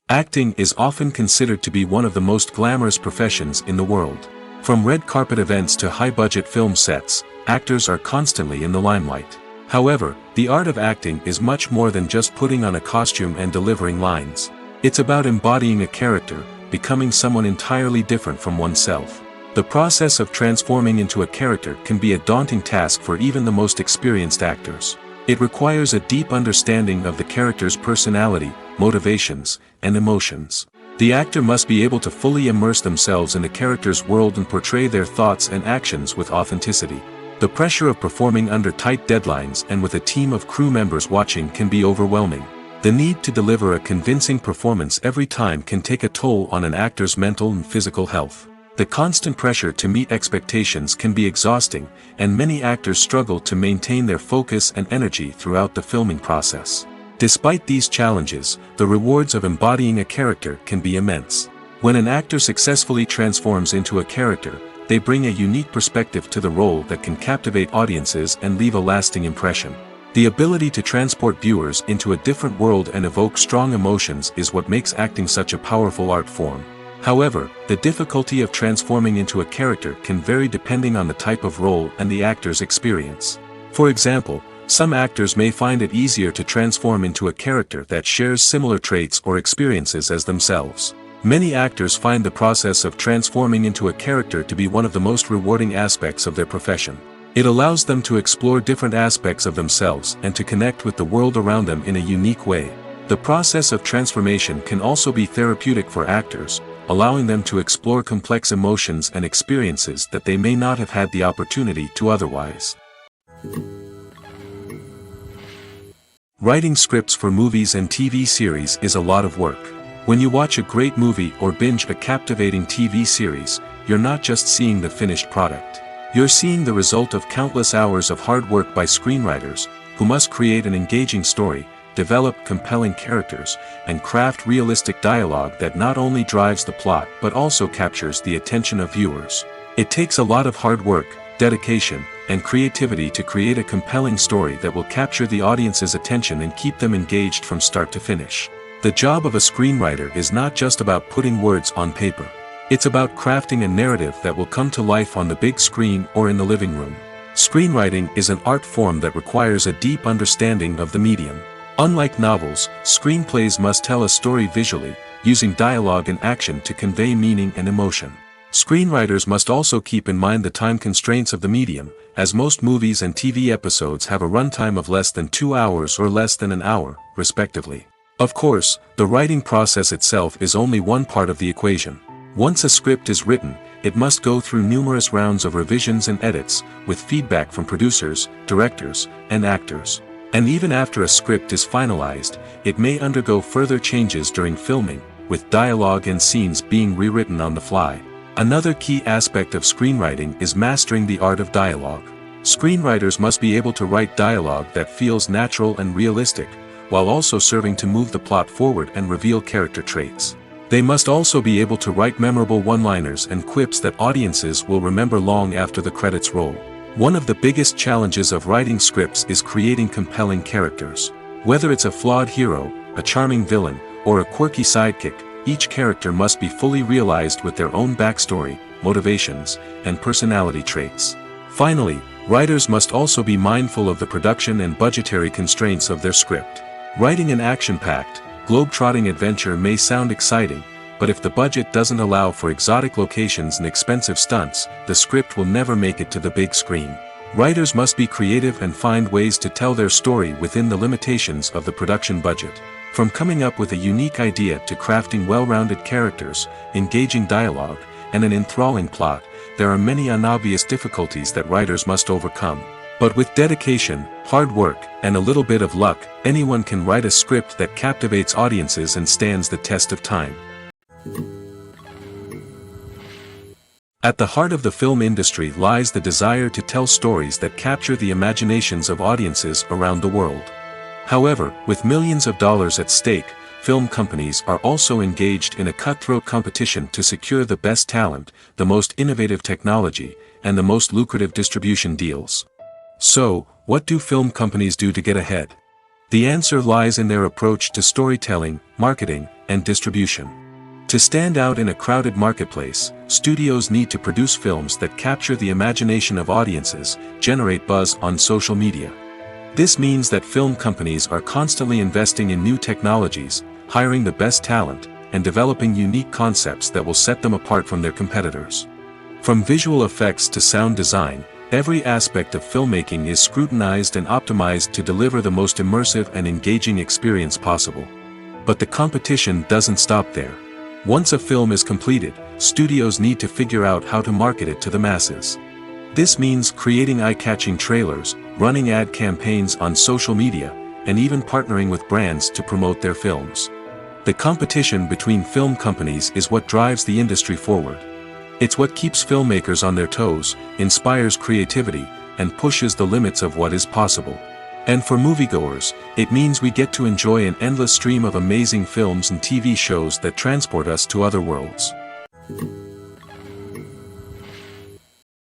Acting is often considered to be one of the most glamorous professions in the world. From red carpet events to high-budget film sets, actors are constantly in the limelight. However, the art of acting is much more than just putting on a costume and delivering lines. It's about embodying a character, becoming someone entirely different from oneself. The process of transforming into a character can be a daunting task for even the most experienced actors. It requires a deep understanding of the character's personality, motivations, and emotions. The actor must be able to fully immerse themselves in the character's world and portray their thoughts and actions with authenticity. The pressure of performing under tight deadlines and with a team of crew members watching can be overwhelming. The need to deliver a convincing performance every time can take a toll on an actor's mental and physical health. The constant pressure to meet expectations can be exhausting, and many actors struggle to maintain their focus and energy throughout the filming process. Despite these challenges, the rewards of embodying a character can be immense. When an actor successfully transforms into a character, they bring a unique perspective to the role that can captivate audiences and leave a lasting impression. The ability to transport viewers into a different world and evoke strong emotions is what makes acting such a powerful art form. However, the difficulty of transforming into a character can vary depending on the type of role and the actor's experience. For example, some actors may find it easier to transform into a character that shares similar traits or experiences as themselves. Many actors find the process of transforming into a character to be one of the most rewarding aspects of their profession. It allows them to explore different aspects of themselves and to connect with the world around them in a unique way. The process of transformation can also be therapeutic for actors, allowing them to explore complex emotions and experiences that they may not have had the opportunity to otherwise. Writing scripts for movies and TV series is a lot of work. When you watch a great movie or binge a captivating TV series, you're not just seeing the finished product. You're seeing the result of countless hours of hard work by screenwriters, who must create an engaging story, develop compelling characters, and craft realistic dialogue that not only drives the plot but also captures the attention of viewers. It takes a lot of hard work, dedication, and creativity to create a compelling story that will capture the audience's attention and keep them engaged from start to finish. The job of a screenwriter is not just about putting words on paper. It's about crafting a narrative that will come to life on the big screen or in the living room. Screenwriting is an art form that requires a deep understanding of the medium. Unlike novels, screenplays must tell a story visually, using dialogue and action to convey meaning and emotion. Screenwriters must also keep in mind the time constraints of the medium, as most movies and TV episodes have a runtime of less than 2 hours or less than an hour, respectively. Of course, the writing process itself is only one part of the equation. Once a script is written, it must go through numerous rounds of revisions and edits, with feedback from producers, directors, and actors. And even after a script is finalized, it may undergo further changes during filming, with dialogue and scenes being rewritten on the fly. Another key aspect of screenwriting is mastering the art of dialogue. Screenwriters must be able to write dialogue that feels natural and realistic, while also serving to move the plot forward and reveal character traits. They must also be able to write memorable one-liners and quips that audiences will remember long after the credits roll. One of the biggest challenges of writing scripts is creating compelling characters. Whether it's a flawed hero, a charming villain, or a quirky sidekick, each character must be fully realized with their own backstory, motivations, and personality traits. Finally, writers must also be mindful of the production and budgetary constraints of their script. Writing an action-packed, globe-trotting adventure may sound exciting, but if the budget doesn't allow for exotic locations and expensive stunts, the script will never make it to the big screen. Writers must be creative and find ways to tell their story within the limitations of the production budget. From coming up with a unique idea to crafting well-rounded characters, engaging dialogue, and an enthralling plot, there are many unobvious difficulties that writers must overcome. But with dedication, hard work, and a little bit of luck, anyone can write a script that captivates audiences and stands the test of time. At the heart of the film industry lies the desire to tell stories that capture the imaginations of audiences around the world. However, with millions of dollars at stake, film companies are also engaged in a cutthroat competition to secure the best talent, the most innovative technology, and the most lucrative distribution deals. So, what do film companies do to get ahead? The answer lies in their approach to storytelling, marketing, and distribution. To stand out in a crowded marketplace, studios need to produce films that capture the imagination of audiences, generate buzz on social media. This means that film companies are constantly investing in new technologies, hiring the best talent, and developing unique concepts that will set them apart from their competitors. From visual effects to sound design, every aspect of filmmaking is scrutinized and optimized to deliver the most immersive and engaging experience possible. But the competition doesn't stop there. Once a film is completed, studios need to figure out how to market it to the masses. This means creating eye-catching trailers, running ad campaigns on social media, and even partnering with brands to promote their films. The competition between film companies is what drives the industry forward. It's what keeps filmmakers on their toes, inspires creativity, and pushes the limits of what is possible. And for moviegoers, it means we get to enjoy an endless stream of amazing films and TV shows that transport us to other worlds.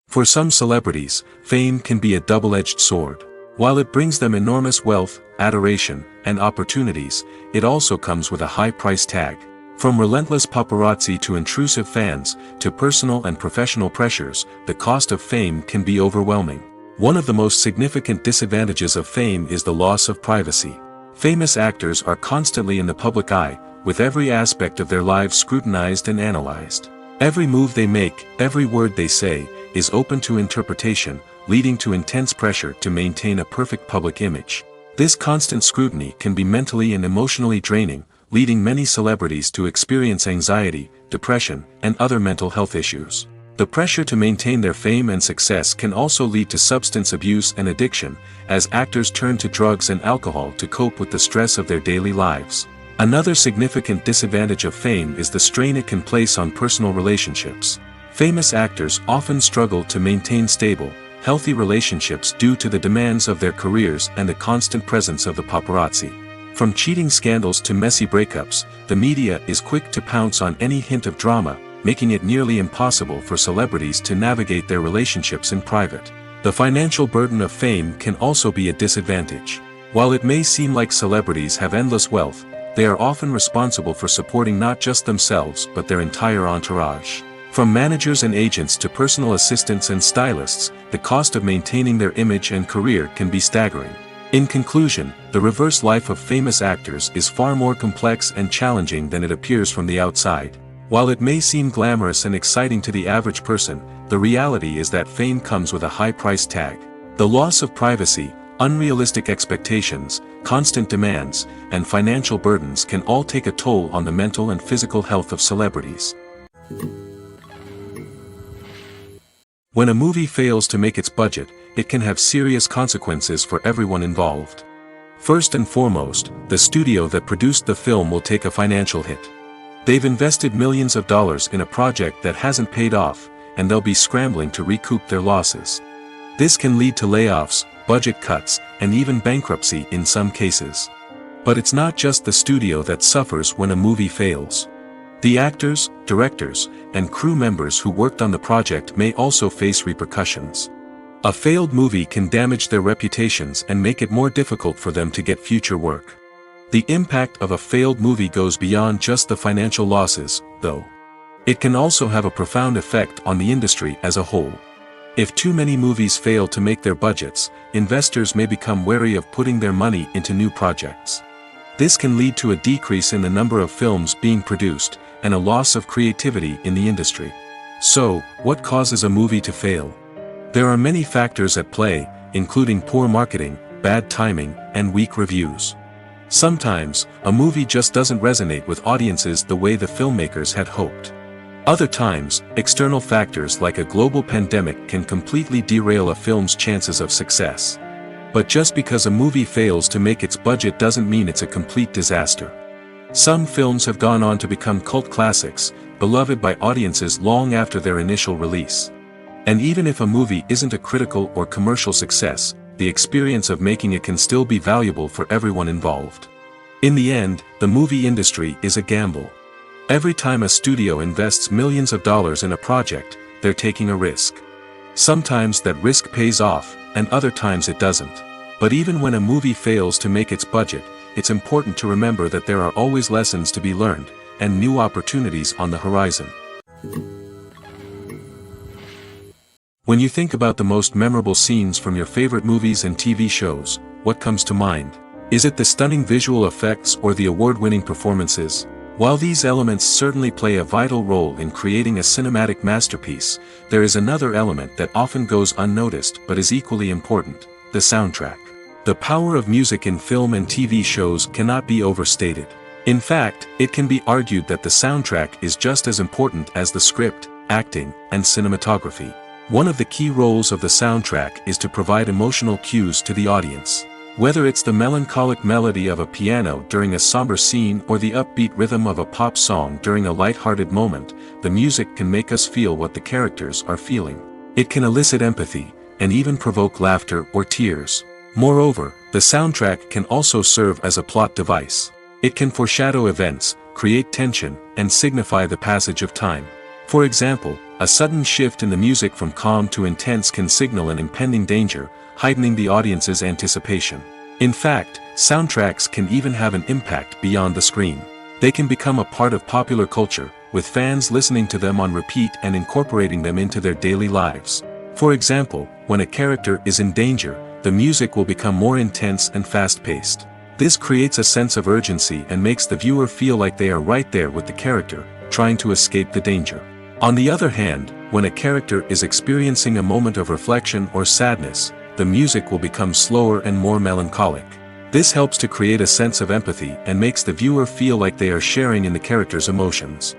For some celebrities, fame can be a double-edged sword. While it brings them enormous wealth, adoration, and opportunities, it also comes with a high price tag. From relentless paparazzi to intrusive fans, to personal and professional pressures, the cost of fame can be overwhelming. One of the most significant disadvantages of fame is the loss of privacy. Famous actors are constantly in the public eye, with every aspect of their lives scrutinized and analyzed. Every move they make, every word they say, is open to interpretation, leading to intense pressure to maintain a perfect public image. This constant scrutiny can be mentally and emotionally draining, leading many celebrities to experience anxiety, depression, and other mental health issues. The pressure to maintain their fame and success can also lead to substance abuse and addiction, as actors turn to drugs and alcohol to cope with the stress of their daily lives. Another significant disadvantage of fame is the strain it can place on personal relationships. Famous actors often struggle to maintain stable, healthy relationships due to the demands of their careers and the constant presence of the paparazzi. From cheating scandals to messy breakups, the media is quick to pounce on any hint of drama, making it nearly impossible for celebrities to navigate their relationships in private. The financial burden of fame can also be a disadvantage. While it may seem like celebrities have endless wealth, they are often responsible for supporting not just themselves but their entire entourage. From managers and agents to personal assistants and stylists, the cost of maintaining their image and career can be staggering. In conclusion, the reverse life of famous actors is far more complex and challenging than it appears from the outside. While it may seem glamorous and exciting to the average person, the reality is that fame comes with a high price tag. The loss of privacy, unrealistic expectations, constant demands, and financial burdens can all take a toll on the mental and physical health of celebrities. When a movie fails to make its budget, it can have serious consequences for everyone involved. First and foremost, the studio that produced the film will take a financial hit. They've invested millions of dollars in a project that hasn't paid off, and they'll be scrambling to recoup their losses. This can lead to layoffs, budget cuts, and even bankruptcy in some cases. But it's not just the studio that suffers when a movie fails. The actors, directors, and crew members who worked on the project may also face repercussions. A failed movie can damage their reputations and make it more difficult for them to get future work. The impact of a failed movie goes beyond just the financial losses, though. It can also have a profound effect on the industry as a whole. If too many movies fail to make their budgets, investors may become wary of putting their money into new projects. This can lead to a decrease in the number of films being produced, and a loss of creativity in the industry. So, what causes a movie to fail? There are many factors at play, including poor marketing, bad timing, and weak reviews. Sometimes, a movie just doesn't resonate with audiences the way the filmmakers had hoped. Other times, external factors like a global pandemic can completely derail a film's chances of success. But just because a movie fails to make its budget doesn't mean it's a complete disaster. Some films have gone on to become cult classics, beloved by audiences long after their initial release. And even if a movie isn't a critical or commercial success, the experience of making it can still be valuable for everyone involved. In the end, the movie industry is a gamble. Every time a studio invests millions of dollars in a project, they're taking a risk. Sometimes that risk pays off, and other times it doesn't. But even when a movie fails to make its budget, it's important to remember that there are always lessons to be learned, and new opportunities on the horizon. When you think about the most memorable scenes from your favorite movies and TV shows, what comes to mind? Is it the stunning visual effects or the award-winning performances? While these elements certainly play a vital role in creating a cinematic masterpiece, there is another element that often goes unnoticed but is equally important: the soundtrack. The power of music in film and TV shows cannot be overstated. In fact, it can be argued that the soundtrack is just as important as the script, acting, and cinematography. One of the key roles of the soundtrack is to provide emotional cues to the audience. Whether it's the melancholic melody of a piano during a somber scene or the upbeat rhythm of a pop song during a light-hearted moment, the music can make us feel what the characters are feeling. It can elicit empathy, and even provoke laughter or tears. Moreover, the soundtrack can also serve as a plot device. It can foreshadow events, create tension, and signify the passage of time. For example, a sudden shift in the music from calm to intense can signal an impending danger, heightening the audience's anticipation. In fact, soundtracks can even have an impact beyond the screen. They can become a part of popular culture, with fans listening to them on repeat and incorporating them into their daily lives. For example, when a character is in danger, the music will become more intense and fast-paced. This creates a sense of urgency and makes the viewer feel like they are right there with the character, trying to escape the danger. On the other hand, when a character is experiencing a moment of reflection or sadness, the music will become slower and more melancholic. This helps to create a sense of empathy and makes the viewer feel like they are sharing in the character's emotions.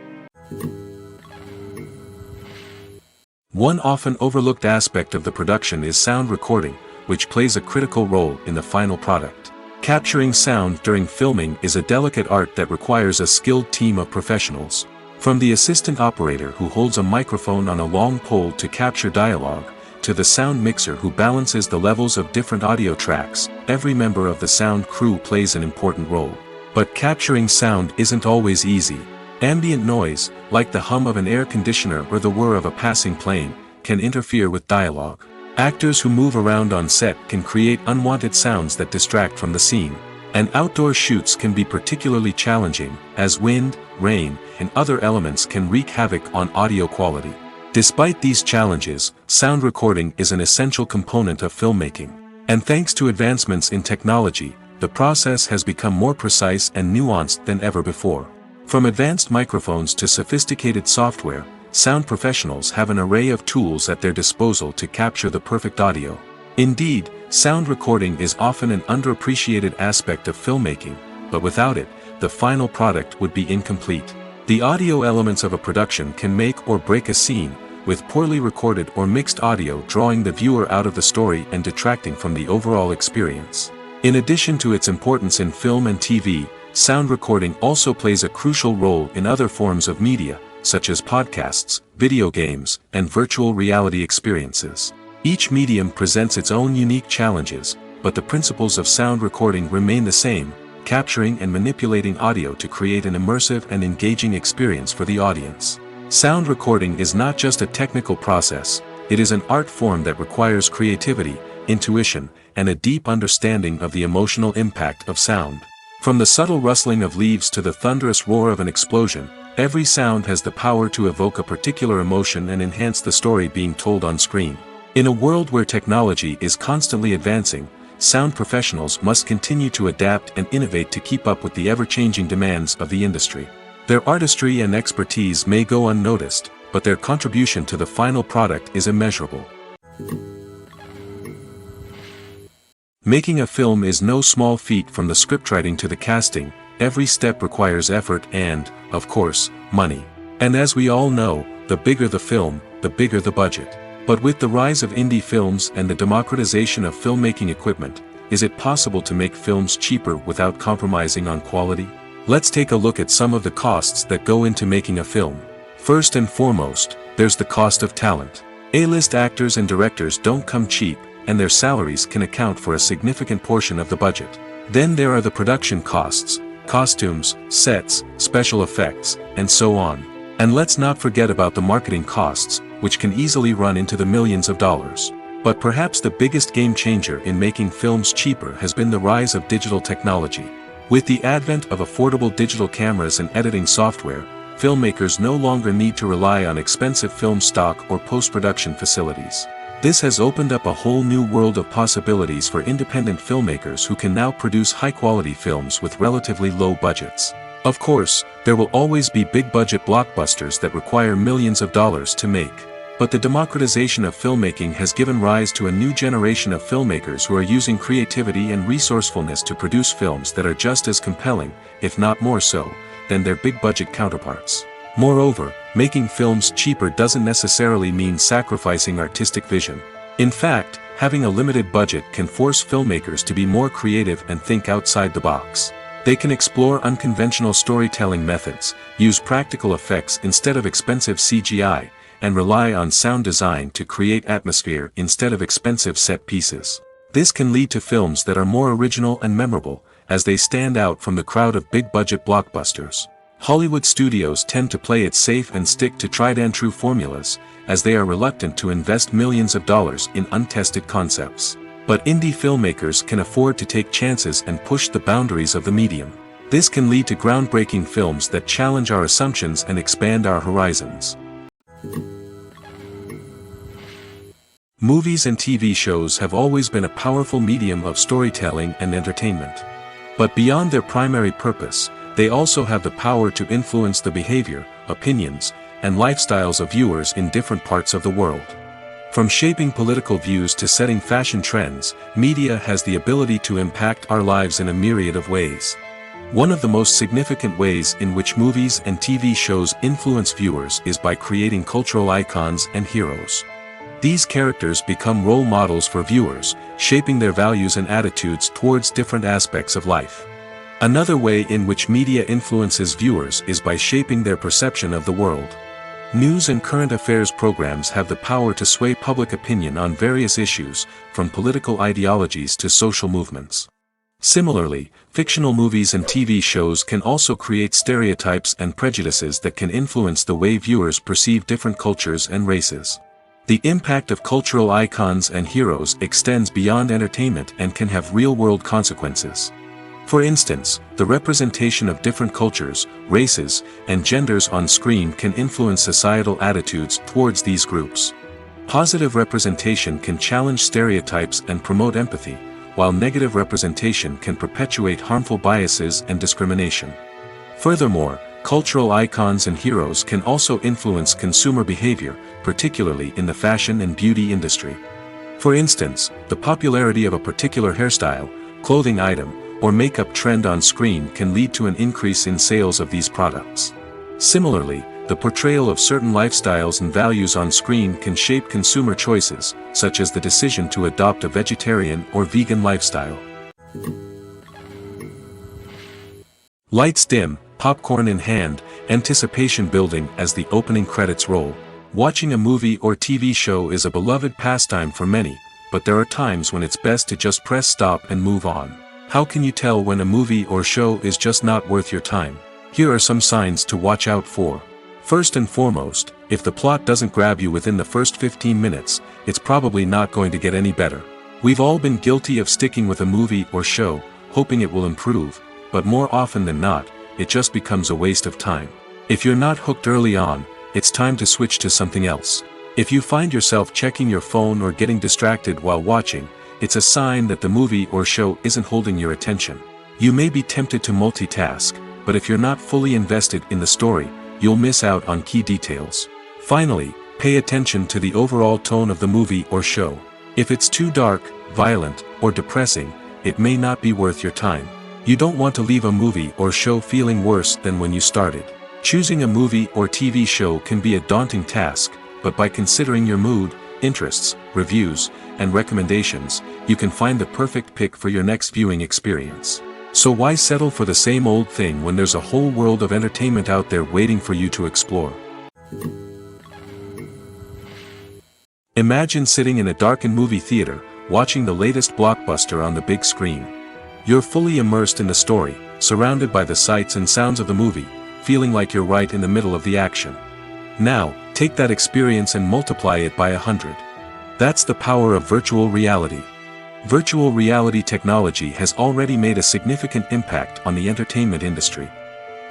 One often overlooked aspect of the production is sound recording, which plays a critical role in the final product. Capturing sound during filming is a delicate art that requires a skilled team of professionals. From the assistant operator who holds a microphone on a long pole to capture dialogue, to the sound mixer who balances the levels of different audio tracks, every member of the sound crew plays an important role. But capturing sound isn't always easy. Ambient noise, like the hum of an air conditioner or the whir of a passing plane, can interfere with dialogue. Actors who move around on set can create unwanted sounds that distract from the scene. And outdoor shoots can be particularly challenging, as wind, rain, and other elements can wreak havoc on audio quality. Despite these challenges, sound recording is an essential component of filmmaking. And thanks to advancements in technology, the process has become more precise and nuanced than ever before. From advanced microphones to sophisticated software, sound professionals have an array of tools at their disposal to capture the perfect audio. Indeed, sound recording is often an underappreciated aspect of filmmaking, but without it, the final product would be incomplete. The audio elements of a production can make or break a scene, with poorly recorded or mixed audio drawing the viewer out of the story and detracting from the overall experience. In addition to its importance in film and TV, sound recording also plays a crucial role in other forms of media, such as podcasts, video games, and virtual reality experiences. Each medium presents its own unique challenges, but the principles of sound recording remain the same, capturing and manipulating audio to create an immersive and engaging experience for the audience. Sound recording is not just a technical process, it is an art form that requires creativity, intuition, and a deep understanding of the emotional impact of sound. From the subtle rustling of leaves to the thunderous roar of an explosion, every sound has the power to evoke a particular emotion and enhance the story being told on screen. In a world where technology is constantly advancing, sound professionals must continue to adapt and innovate to keep up with the ever-changing demands of the industry. Their artistry and expertise may go unnoticed, but their contribution to the final product is immeasurable. Making a film is no small feat. From the scriptwriting to the casting, every step requires effort and, of course, money. And as we all know, the bigger the film, the bigger the budget. But with the rise of indie films and the democratization of filmmaking equipment, is it possible to make films cheaper without compromising on quality? Let's take a look at some of the costs that go into making a film. First and foremost, there's the cost of talent. A-list actors and directors don't come cheap, and their salaries can account for a significant portion of the budget. Then there are the production costs, costumes, sets, special effects, and so on. And let's not forget about the marketing costs, which can easily run into the millions of dollars. But perhaps the biggest game changer in making films cheaper has been the rise of digital technology. With the advent of affordable digital cameras and editing software, filmmakers no longer need to rely on expensive film stock or post-production facilities. This has opened up a whole new world of possibilities for independent filmmakers who can now produce high-quality films with relatively low budgets. Of course, there will always be big-budget blockbusters that require millions of dollars to make. But the democratization of filmmaking has given rise to a new generation of filmmakers who are using creativity and resourcefulness to produce films that are just as compelling, if not more so, than their big-budget counterparts. Moreover, making films cheaper doesn't necessarily mean sacrificing artistic vision. In fact, having a limited budget can force filmmakers to be more creative and think outside the box. They can explore unconventional storytelling methods, use practical effects instead of expensive CGI, and rely on sound design to create atmosphere instead of expensive set pieces. This can lead to films that are more original and memorable, as they stand out from the crowd of big-budget blockbusters. Hollywood studios tend to play it safe and stick to tried-and-true formulas, as they are reluctant to invest millions of dollars in untested concepts. But indie filmmakers can afford to take chances and push the boundaries of the medium. This can lead to groundbreaking films that challenge our assumptions and expand our horizons. Movies and TV shows have always been a powerful medium of storytelling and entertainment. But beyond their primary purpose, they also have the power to influence the behavior, opinions, and lifestyles of viewers in different parts of the world. From shaping political views to setting fashion trends, media has the ability to impact our lives in a myriad of ways. One of the most significant ways in which movies and TV shows influence viewers is by creating cultural icons and heroes. These characters become role models for viewers, shaping their values and attitudes towards different aspects of life. Another way in which media influences viewers is by shaping their perception of the world. News and current affairs programs have the power to sway public opinion on various issues, from political ideologies to social movements. Similarly, fictional movies and TV shows can also create stereotypes and prejudices that can influence the way viewers perceive different cultures and races. The impact of cultural icons and heroes extends beyond entertainment and can have real-world consequences. For instance, the representation of different cultures, races, and genders on screen can influence societal attitudes towards these groups. Positive representation can challenge stereotypes and promote empathy, while negative representation can perpetuate harmful biases and discrimination. Furthermore, cultural icons and heroes can also influence consumer behavior, particularly in the fashion and beauty industry. For instance, the popularity of a particular hairstyle, clothing item, or makeup trend on screen can lead to an increase in sales of these products. Similarly, the portrayal of certain lifestyles and values on screen can shape consumer choices, such as the decision to adopt a vegetarian or vegan lifestyle. Lights dim, popcorn in hand, anticipation building as the opening credits roll. Watching a movie or TV show is a beloved pastime for many, but there are times when it's best to just press stop and move on. How can you tell when a movie or show is just not worth your time? Here are some signs to watch out for. First and foremost, if the plot doesn't grab you within the first 15 minutes, it's probably not going to get any better. We've all been guilty of sticking with a movie or show, hoping it will improve, but more often than not, it just becomes a waste of time. If you're not hooked early on, it's time to switch to something else. If you find yourself checking your phone or getting distracted while watching, it's a sign that the movie or show isn't holding your attention. You may be tempted to multitask, but if you're not fully invested in the story, you'll miss out on key details. Finally, pay attention to the overall tone of the movie or show. If it's too dark, violent, or depressing, it may not be worth your time. You don't want to leave a movie or show feeling worse than when you started. Choosing a movie or TV show can be a daunting task, but by considering your mood, interests, reviews, and recommendations, you can find the perfect pick for your next viewing experience. So why settle for the same old thing when there's a whole world of entertainment out there waiting for you to explore? Imagine sitting in a darkened movie theater, watching the latest blockbuster on the big screen. You're fully immersed in the story, surrounded by the sights and sounds of the movie, feeling like you're right in the middle of the action. Now, take that experience and multiply it by 100. That's the power of virtual reality. Virtual reality technology has already made a significant impact on the entertainment industry.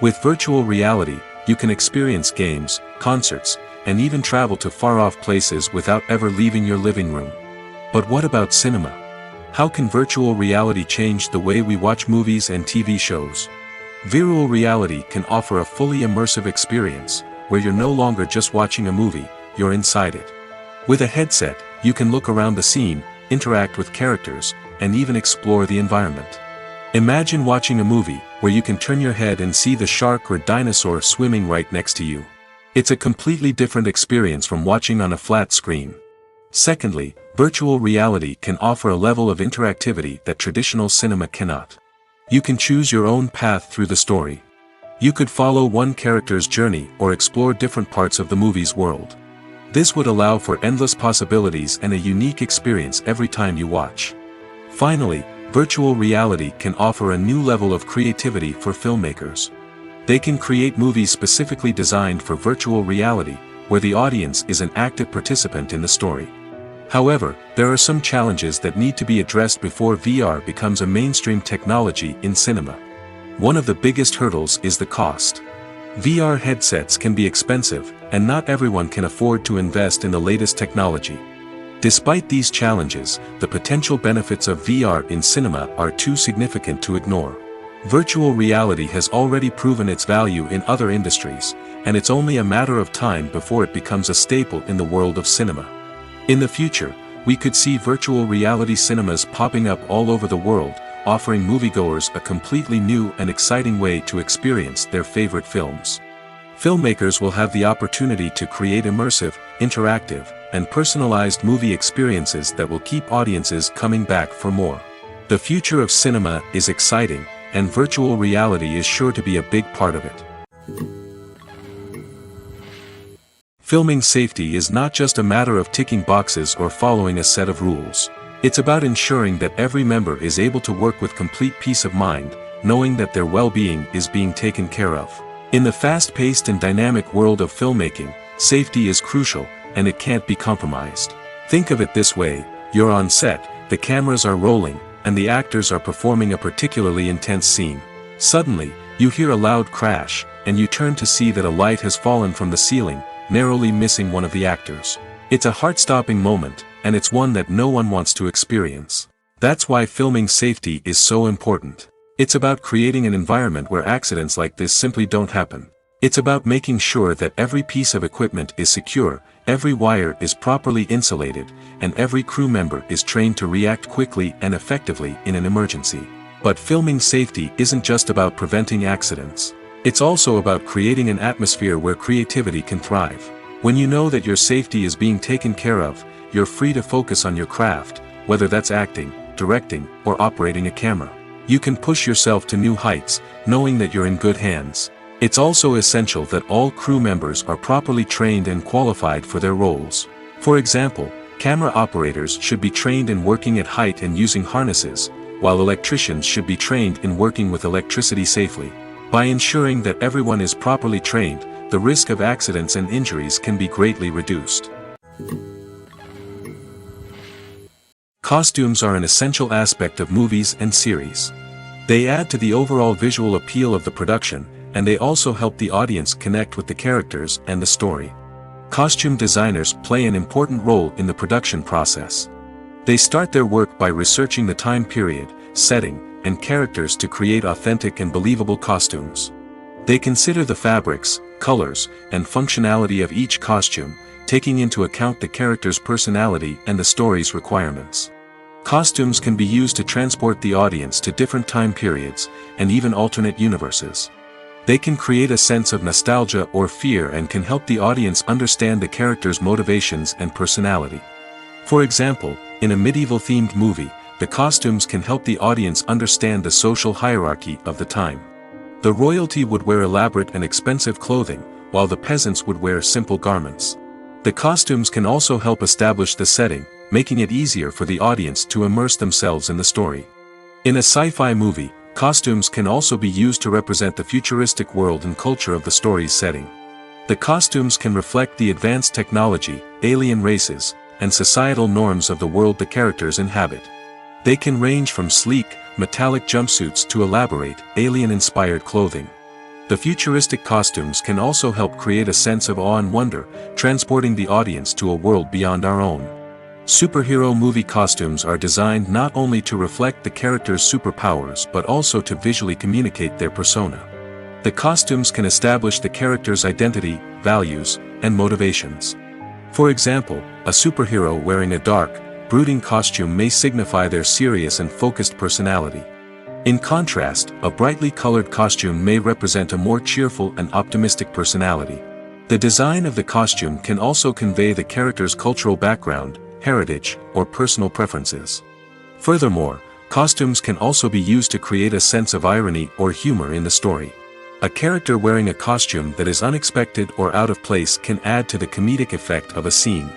With virtual reality, you can experience games, concerts, and even travel to far-off places without ever leaving your living room. But what about cinema? How can virtual reality change the way we watch movies and TV shows? Virtual reality can offer a fully immersive experience, where you're no longer just watching a movie, you're inside it. With a headset, you can look around the scene, interact with characters, and even explore the environment. Imagine watching a movie, where you can turn your head and see the shark or dinosaur swimming right next to you. It's a completely different experience from watching on a flat screen. Secondly, virtual reality can offer a level of interactivity that traditional cinema cannot. You can choose your own path through the story. You could follow one character's journey or explore different parts of the movie's world. This would allow for endless possibilities and a unique experience every time you watch. Finally, virtual reality can offer a new level of creativity for filmmakers. They can create movies specifically designed for virtual reality, where the audience is an active participant in the story. However, there are some challenges that need to be addressed before VR becomes a mainstream technology in cinema. One of the biggest hurdles is the cost. VR headsets can be expensive, and not everyone can afford to invest in the latest technology. Despite these challenges, the potential benefits of VR in cinema are too significant to ignore. Virtual reality has already proven its value in other industries, and it's only a matter of time before it becomes a staple in the world of cinema. In the future, we could see virtual reality cinemas popping up all over the world, offering moviegoers a completely new and exciting way to experience their favorite films. Filmmakers will have the opportunity to create immersive, interactive, and personalized movie experiences that will keep audiences coming back for more. The future of cinema is exciting, and virtual reality is sure to be a big part of it. Filming safety is not just a matter of ticking boxes or following a set of rules. It's about ensuring that every member is able to work with complete peace of mind, knowing that their well-being is being taken care of. In the fast-paced and dynamic world of filmmaking, safety is crucial, and it can't be compromised. Think of it this way: you're on set, the cameras are rolling, and the actors are performing a particularly intense scene. Suddenly, you hear a loud crash, and you turn to see that a light has fallen from the ceiling, narrowly missing one of the actors. It's a heart-stopping moment, and it's one that no one wants to experience. That's why filming safety is so important. It's about creating an environment where accidents like this simply don't happen. It's about making sure that every piece of equipment is secure, every wire is properly insulated, and every crew member is trained to react quickly and effectively in an emergency. But filming safety isn't just about preventing accidents. It's also about creating an atmosphere where creativity can thrive. When you know that your safety is being taken care of, you're free to focus on your craft, whether that's acting, directing, or operating a camera. You can push yourself to new heights, knowing that you're in good hands. It's also essential that all crew members are properly trained and qualified for their roles. For example, camera operators should be trained in working at height and using harnesses, while electricians should be trained in working with electricity safely. By ensuring that everyone is properly trained, the risk of accidents and injuries can be greatly reduced. Costumes are an essential aspect of movies and series. They add to the overall visual appeal of the production, and they also help the audience connect with the characters and the story. Costume designers play an important role in the production process. They start their work by researching the time period, setting, and characters to create authentic and believable costumes. They consider the fabrics, colors, and functionality of each costume, taking into account the character's personality and the story's requirements. Costumes can be used to transport the audience to different time periods, and even alternate universes. They can create a sense of nostalgia or fear and can help the audience understand the character's motivations and personality. For example, in a medieval-themed movie, the costumes can help the audience understand the social hierarchy of the time. The royalty would wear elaborate and expensive clothing, while the peasants would wear simple garments. The costumes can also help establish the setting, making it easier for the audience to immerse themselves in the story. In a sci-fi movie, costumes can also be used to represent the futuristic world and culture of the story's setting. The costumes can reflect the advanced technology, alien races, and societal norms of the world the characters inhabit. They can range from sleek, metallic jumpsuits to elaborate, alien-inspired clothing. The futuristic costumes can also help create a sense of awe and wonder, transporting the audience to a world beyond our own. Superhero movie costumes are designed not only to reflect the character's superpowers but also to visually communicate their persona. The costumes can establish the character's identity, values, and motivations. For example, a superhero wearing a dark, brooding costume may signify their serious and focused personality. In contrast, a brightly colored costume may represent a more cheerful and optimistic personality. The design of the costume can also convey the character's cultural background, heritage, or personal preferences. Furthermore, costumes can also be used to create a sense of irony or humor in the story. A character wearing a costume that is unexpected or out of place can add to the comedic effect of a scene.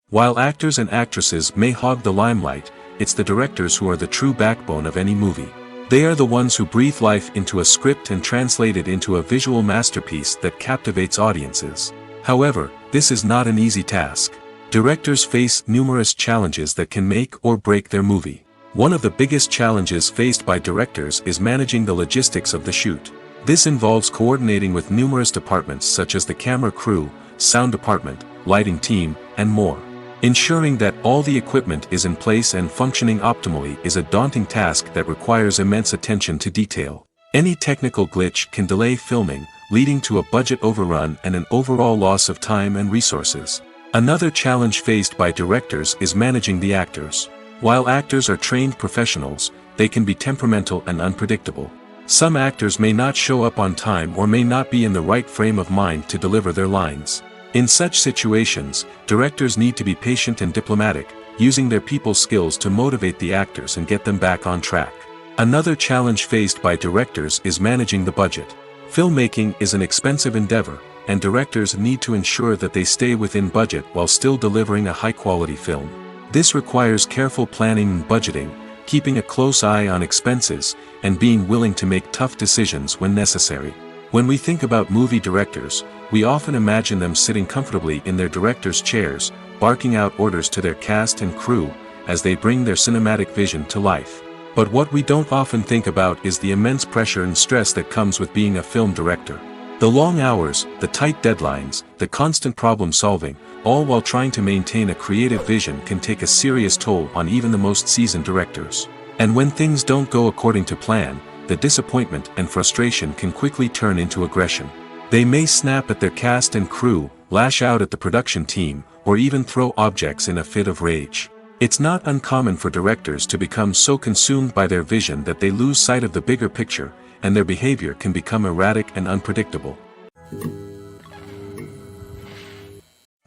While actors and actresses may hog the limelight, it's the directors who are the true backbone of any movie. They are the ones who breathe life into a script and translate it into a visual masterpiece that captivates audiences. However, this is not an easy task. Directors face numerous challenges that can make or break their movie. One of the biggest challenges faced by directors is managing the logistics of the shoot. This involves coordinating with numerous departments such as the camera crew, sound department, lighting team, and more. Ensuring that all the equipment is in place and functioning optimally is a daunting task that requires immense attention to detail. Any technical glitch can delay filming, leading to a budget overrun and an overall loss of time and resources. Another challenge faced by directors is managing the actors. While actors are trained professionals, they can be temperamental and unpredictable. Some actors may not show up on time or may not be in the right frame of mind to deliver their lines. In such situations, directors need to be patient and diplomatic, using their people skills to motivate the actors and get them back on track. Another challenge faced by directors is managing the budget. Filmmaking is an expensive endeavor, and directors need to ensure that they stay within budget while still delivering a high-quality film. This requires careful planning and budgeting, keeping a close eye on expenses, and being willing to make tough decisions when necessary. When we think about movie directors, we often imagine them sitting comfortably in their director's chairs, barking out orders to their cast and crew, as they bring their cinematic vision to life. But what we don't often think about is the immense pressure and stress that comes with being a film director. The long hours, the tight deadlines, the constant problem solving, all while trying to maintain a creative vision can take a serious toll on even the most seasoned directors. And when things don't go according to plan, the disappointment and frustration can quickly turn into aggression. They may snap at their cast and crew, lash out at the production team, or even throw objects in a fit of rage. It's not uncommon for directors to become so consumed by their vision that they lose sight of the bigger picture, and their behavior can become erratic and unpredictable.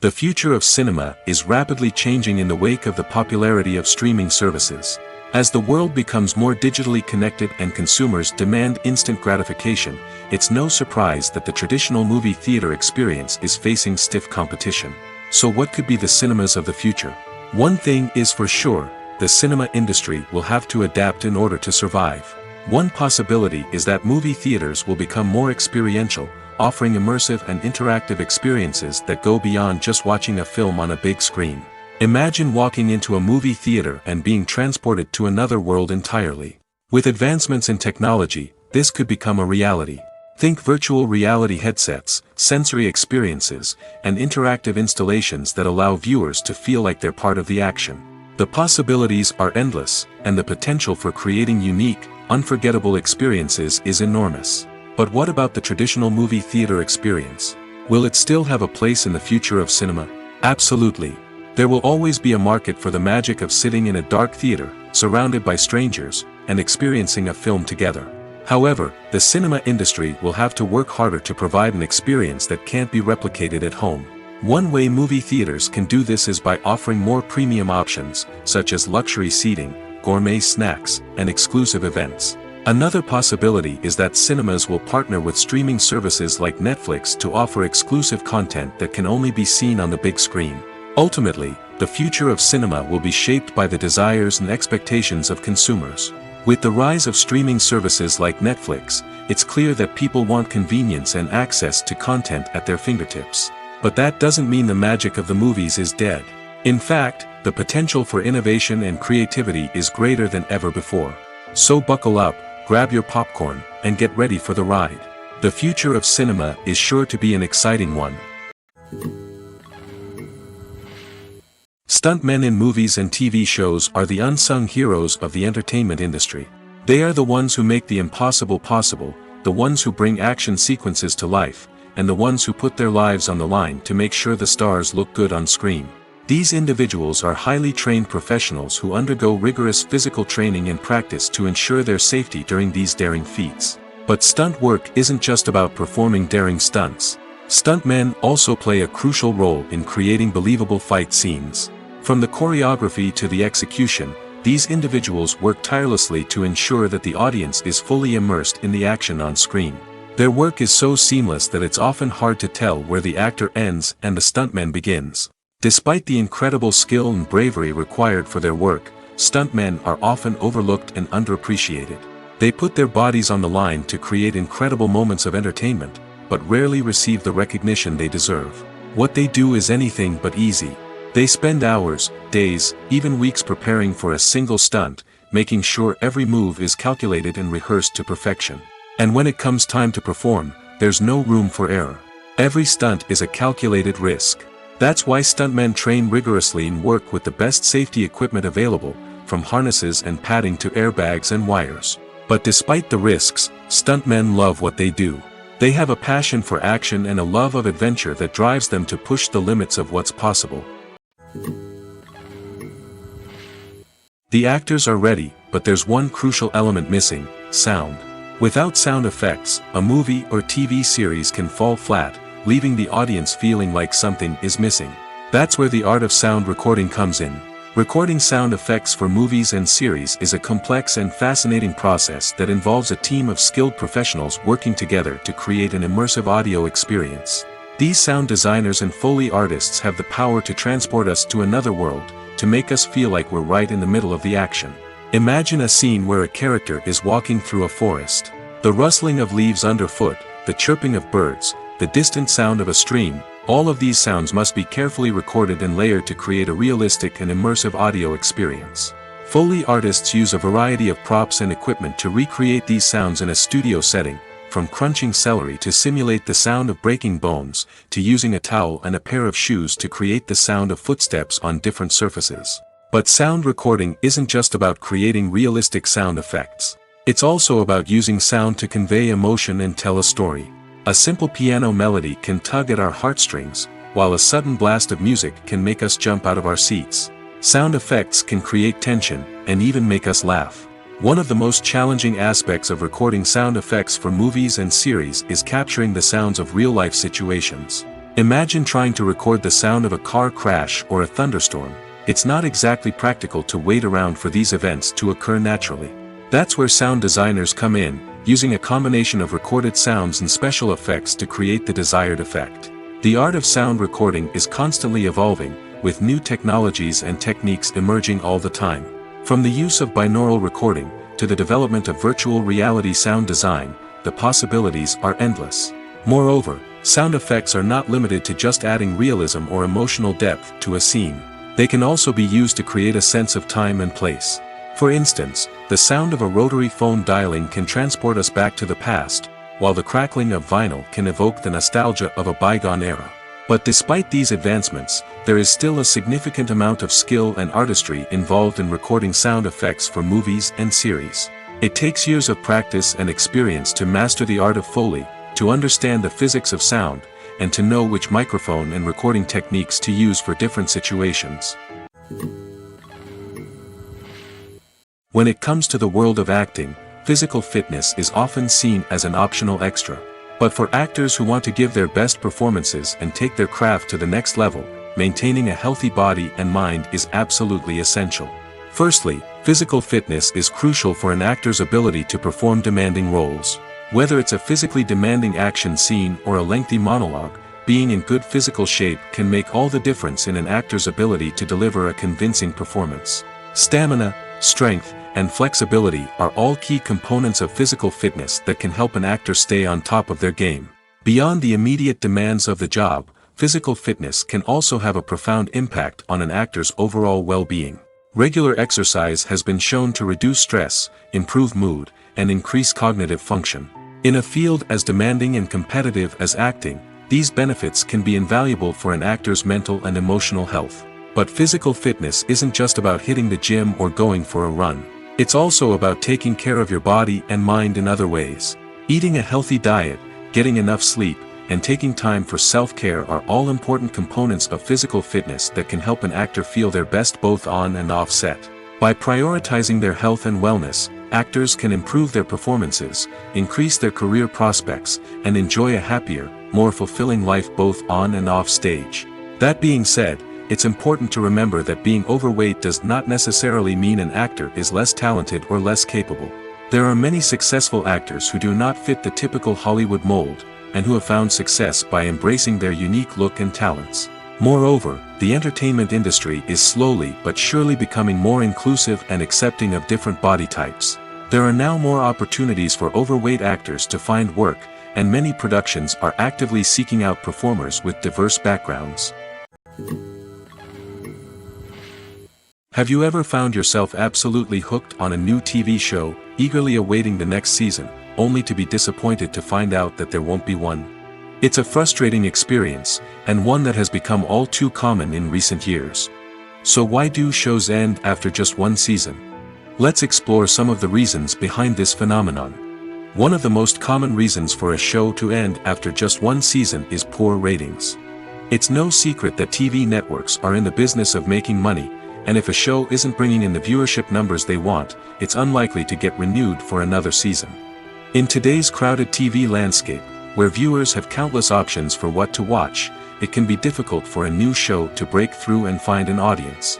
The future of cinema is rapidly changing in the wake of the popularity of streaming services. As the world becomes more digitally connected and consumers demand instant gratification, it's no surprise that the traditional movie theater experience is facing stiff competition. So what could be the cinemas of the future? One thing is for sure, the cinema industry will have to adapt in order to survive. One possibility is that movie theaters will become more experiential, offering immersive and interactive experiences that go beyond just watching a film on a big screen. Imagine walking into a movie theater and being transported to another world entirely. With advancements in technology, this could become a reality. Think virtual reality headsets, sensory experiences, and interactive installations that allow viewers to feel like they're part of the action. The possibilities are endless, and the potential for creating unique, unforgettable experiences is enormous. But what about the traditional movie theater experience? Will it still have a place in the future of cinema? Absolutely. There will always be a market for the magic of sitting in a dark theater, surrounded by strangers, and experiencing a film together. However, the cinema industry will have to work harder to provide an experience that can't be replicated at home. One way movie theaters can do this is by offering more premium options, such as luxury seating, gourmet snacks, and exclusive events. Another possibility is that cinemas will partner with streaming services like Netflix to offer exclusive content that can only be seen on the big screen. Ultimately, the future of cinema will be shaped by the desires and expectations of consumers. With the rise of streaming services like Netflix, it's clear that people want convenience and access to content at their fingertips. But that doesn't mean the magic of the movies is dead. In fact, the potential for innovation and creativity is greater than ever before. So buckle up, grab your popcorn, and get ready for the ride. The future of cinema is sure to be an exciting one. Stuntmen in movies and TV shows are the unsung heroes of the entertainment industry. They are the ones who make the impossible possible, the ones who bring action sequences to life, and the ones who put their lives on the line to make sure the stars look good on screen. These individuals are highly trained professionals who undergo rigorous physical training and practice to ensure their safety during these daring feats. But stunt work isn't just about performing daring stunts. Stuntmen also play a crucial role in creating believable fight scenes. From the choreography to the execution, these individuals work tirelessly to ensure that the audience is fully immersed in the action on screen. Their work is so seamless that it's often hard to tell where the actor ends and the stuntman begins. Despite the incredible skill and bravery required for their work, stuntmen are often overlooked and underappreciated. They put their bodies on the line to create incredible moments of entertainment, but rarely receive the recognition they deserve. What they do is anything but easy. They spend hours, days, even weeks preparing for a single stunt, making sure every move is calculated and rehearsed to perfection. And when it comes time to perform, there's no room for error. Every stunt is a calculated risk. That's why stuntmen train rigorously and work with the best safety equipment available, from harnesses and padding to airbags and wires. But despite the risks, stuntmen love what they do. They have a passion for action and a love of adventure that drives them to push the limits of what's possible. The actors are ready, but there's one crucial element missing: sound. Without sound effects, a movie or TV series can fall flat, leaving the audience feeling like something is missing. That's where the art of sound recording comes in. Recording sound effects for movies and series is a complex and fascinating process that involves a team of skilled professionals working together to create an immersive audio experience. These sound designers and Foley artists have the power to transport us to another world, to make us feel like we're right in the middle of the action. Imagine a scene where a character is walking through a forest. The rustling of leaves underfoot, the chirping of birds, the distant sound of a stream, all of these sounds must be carefully recorded and layered to create a realistic and immersive audio experience. Foley artists use a variety of props and equipment to recreate these sounds in a studio setting, from crunching celery to simulate the sound of breaking bones, to using a towel and a pair of shoes to create the sound of footsteps on different surfaces. But sound recording isn't just about creating realistic sound effects. It's also about using sound to convey emotion and tell a story. A simple piano melody can tug at our heartstrings, while a sudden blast of music can make us jump out of our seats. Sound effects can create tension, and even make us laugh. One of the most challenging aspects of recording sound effects for movies and series is capturing the sounds of real-life situations. Imagine trying to record the sound of a car crash or a thunderstorm. It's not exactly practical to wait around for these events to occur naturally. That's where sound designers come in, using a combination of recorded sounds and special effects to create the desired effect. The art of sound recording is constantly evolving, with new technologies and techniques emerging all the time. From the use of binaural recording, to the development of virtual reality sound design, the possibilities are endless. Moreover, sound effects are not limited to just adding realism or emotional depth to a scene. They can also be used to create a sense of time and place. For instance, the sound of a rotary phone dialing can transport us back to the past, while the crackling of vinyl can evoke the nostalgia of a bygone era. But despite these advancements, there is still a significant amount of skill and artistry involved in recording sound effects for movies and series. It takes years of practice and experience to master the art of Foley, to understand the physics of sound, and to know which microphone and recording techniques to use for different situations. When it comes to the world of acting, physical fitness is often seen as an optional extra. But for actors who want to give their best performances and take their craft to the next level, maintaining a healthy body and mind is absolutely essential. Firstly, physical fitness is crucial for an actor's ability to perform demanding roles. Whether it's a physically demanding action scene or a lengthy monologue, being in good physical shape can make all the difference in an actor's ability to deliver a convincing performance. Stamina, strength, and flexibility are all key components of physical fitness that can help an actor stay on top of their game. Beyond the immediate demands of the job, physical fitness can also have a profound impact on an actor's overall well-being. Regular exercise has been shown to reduce stress, improve mood, and increase cognitive function. In a field as demanding and competitive as acting, these benefits can be invaluable for an actor's mental and emotional health. But physical fitness isn't just about hitting the gym or going for a run. It's also about taking care of your body and mind in other ways. Eating a healthy diet, getting enough sleep, and taking time for self-care are all important components of physical fitness that can help an actor feel their best both on and off set. By prioritizing their health and wellness, actors can improve their performances, increase their career prospects, and enjoy a happier, more fulfilling life both on and off stage. That being said, it's important to remember that being overweight does not necessarily mean an actor is less talented or less capable. There are many successful actors who do not fit the typical Hollywood mold, and who have found success by embracing their unique look and talents. Moreover, the entertainment industry is slowly but surely becoming more inclusive and accepting of different body types. There are now more opportunities for overweight actors to find work, and many productions are actively seeking out performers with diverse backgrounds. Have you ever found yourself absolutely hooked on a new TV show, eagerly awaiting the next season, only to be disappointed to find out that there won't be one? It's a frustrating experience, and one that has become all too common in recent years. So why do shows end after just one season? Let's explore some of the reasons behind this phenomenon. One of the most common reasons for a show to end after just one season is poor ratings. It's no secret that TV networks are in the business of making money, and if a show isn't bringing in the viewership numbers they want, it's unlikely to get renewed for another season. In today's crowded TV landscape, where viewers have countless options for what to watch, it can be difficult for a new show to break through and find an audience.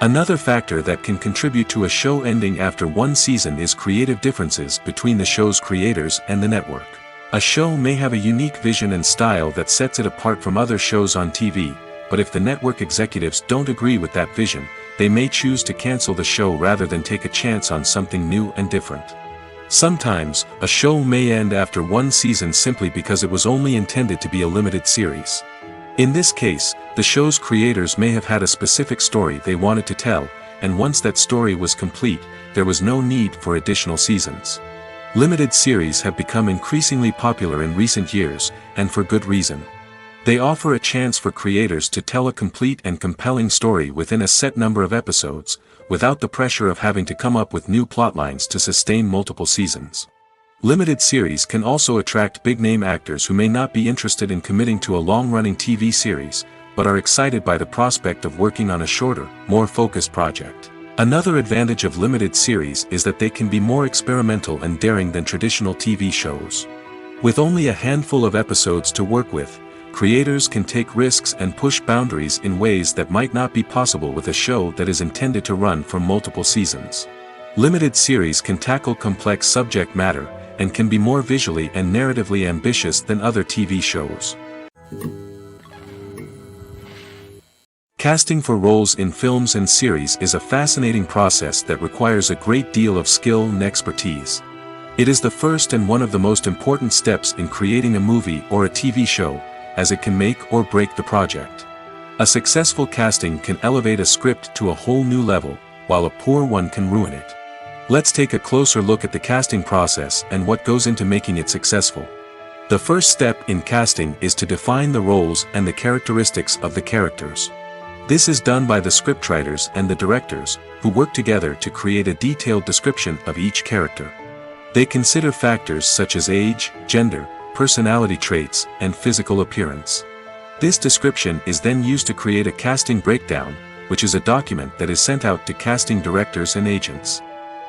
Another factor that can contribute to a show ending after one season is creative differences between the show's creators and the network. A show may have a unique vision and style that sets it apart from other shows on TV, but if the network executives don't agree with that vision, they may choose to cancel the show rather than take a chance on something new and different. Sometimes, a show may end after one season simply because it was only intended to be a limited series. In this case, the show's creators may have had a specific story they wanted to tell, and once that story was complete, there was no need for additional seasons. Limited series have become increasingly popular in recent years, and for good reason. They offer a chance for creators to tell a complete and compelling story within a set number of episodes, without the pressure of having to come up with new plotlines to sustain multiple seasons. Limited series can also attract big-name actors who may not be interested in committing to a long-running TV series, but are excited by the prospect of working on a shorter, more focused project. Another advantage of limited series is that they can be more experimental and daring than traditional TV shows. With only a handful of episodes to work with, creators can take risks and push boundaries in ways that might not be possible with a show that is intended to run for multiple seasons. Limited series can tackle complex subject matter, and can be more visually and narratively ambitious than other TV shows. Casting for roles in films and series is a fascinating process that requires a great deal of skill and expertise. It is the first and one of the most important steps in creating a movie or a TV show, as it can make or break the project. A successful casting can elevate a script to a whole new level, while a poor one can ruin it. Let's take a closer look at the casting process and what goes into making it successful. The first step in casting is to define the roles and the characteristics of the characters. This is done by the scriptwriters and the directors, who work together to create a detailed description of each character. They consider factors such as age, gender, personality traits, and physical appearance. This description is then used to create a casting breakdown, which is a document that is sent out to casting directors and agents.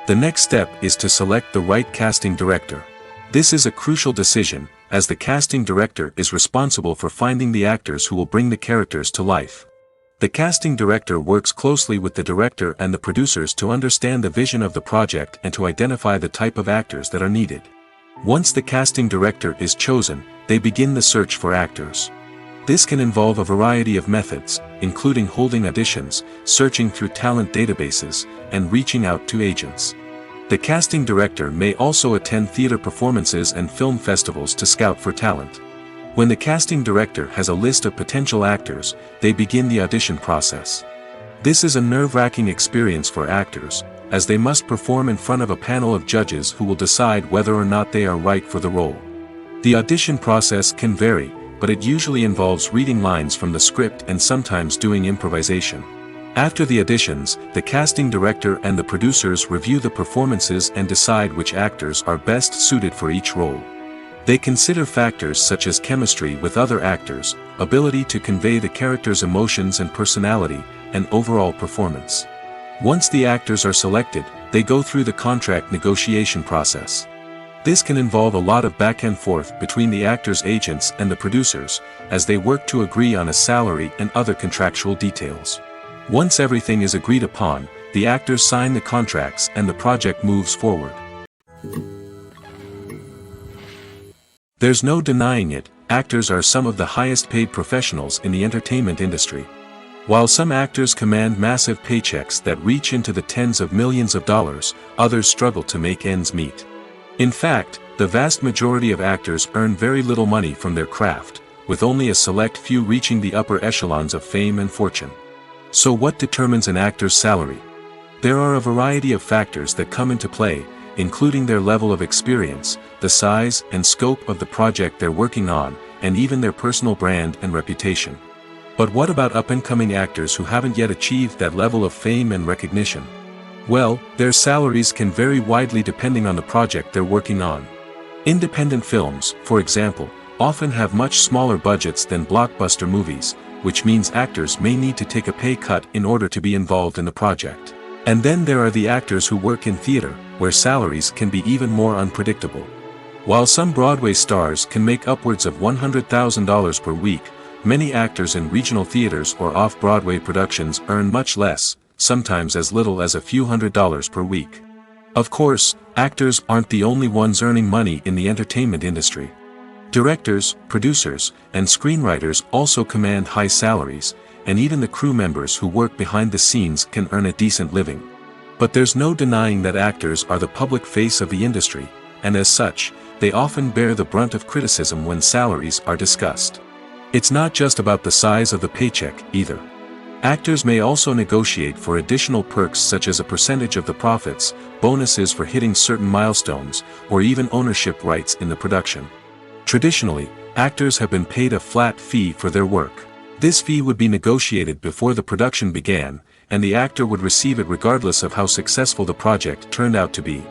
The next step is to select the right casting director. This is a crucial decision, as the casting director is responsible for finding the actors who will bring the characters to life. The casting director works closely with the director and the producers to understand the vision of the project and to identify the type of actors that are needed. Once the casting director is chosen, they begin the search for actors. This can involve a variety of methods, including holding auditions, searching through talent databases, and reaching out to agents. The casting director may also attend theater performances and film festivals to scout for talent. When the casting director has a list of potential actors, they begin the audition process. This is a nerve-wracking experience for actors, as they must perform in front of a panel of judges who will decide whether or not they are right for the role. The audition process can vary, but it usually involves reading lines from the script and sometimes doing improvisation. After the auditions, the casting director and the producers review the performances and decide which actors are best suited for each role. They consider factors such as chemistry with other actors, ability to convey the character's emotions and personality, and overall performance. Once the actors are selected, they go through the contract negotiation process. This can involve a lot of back and forth between the actors' agents and the producers, as they work to agree on a salary and other contractual details. Once everything is agreed upon, the actors sign the contracts and the project moves forward. There's no denying it, actors are some of the highest paid professionals in the entertainment industry. While some actors command massive paychecks that reach into the tens of millions of dollars, others struggle to make ends meet. In fact, the vast majority of actors earn very little money from their craft, with only a select few reaching the upper echelons of fame and fortune. So what determines an actor's salary? There are a variety of factors that come into play, including their level of experience, the size and scope of the project they're working on, and even their personal brand and reputation. But what about up-and-coming actors who haven't yet achieved that level of fame and recognition? Well, their salaries can vary widely depending on the project they're working on. Independent films, for example, often have much smaller budgets than blockbuster movies, which means actors may need to take a pay cut in order to be involved in the project. And then there are the actors who work in theater, where salaries can be even more unpredictable. While some Broadway stars can make upwards of $100,000 per week, many actors in regional theaters or off-Broadway productions earn much less, sometimes as little as a few $100s per week. Of course, actors aren't the only ones earning money in the entertainment industry. Directors, producers, and screenwriters also command high salaries, and even the crew members who work behind the scenes can earn a decent living. But there's no denying that actors are the public face of the industry, and as such, they often bear the brunt of criticism when salaries are discussed. It's not just about the size of the paycheck, either. Actors may also negotiate for additional perks such as a percentage of the profits, bonuses for hitting certain milestones, or even ownership rights in the production. Traditionally, actors have been paid a flat fee for their work. This fee would be negotiated before the production began, and the actor would receive it regardless of how successful the project turned out to be.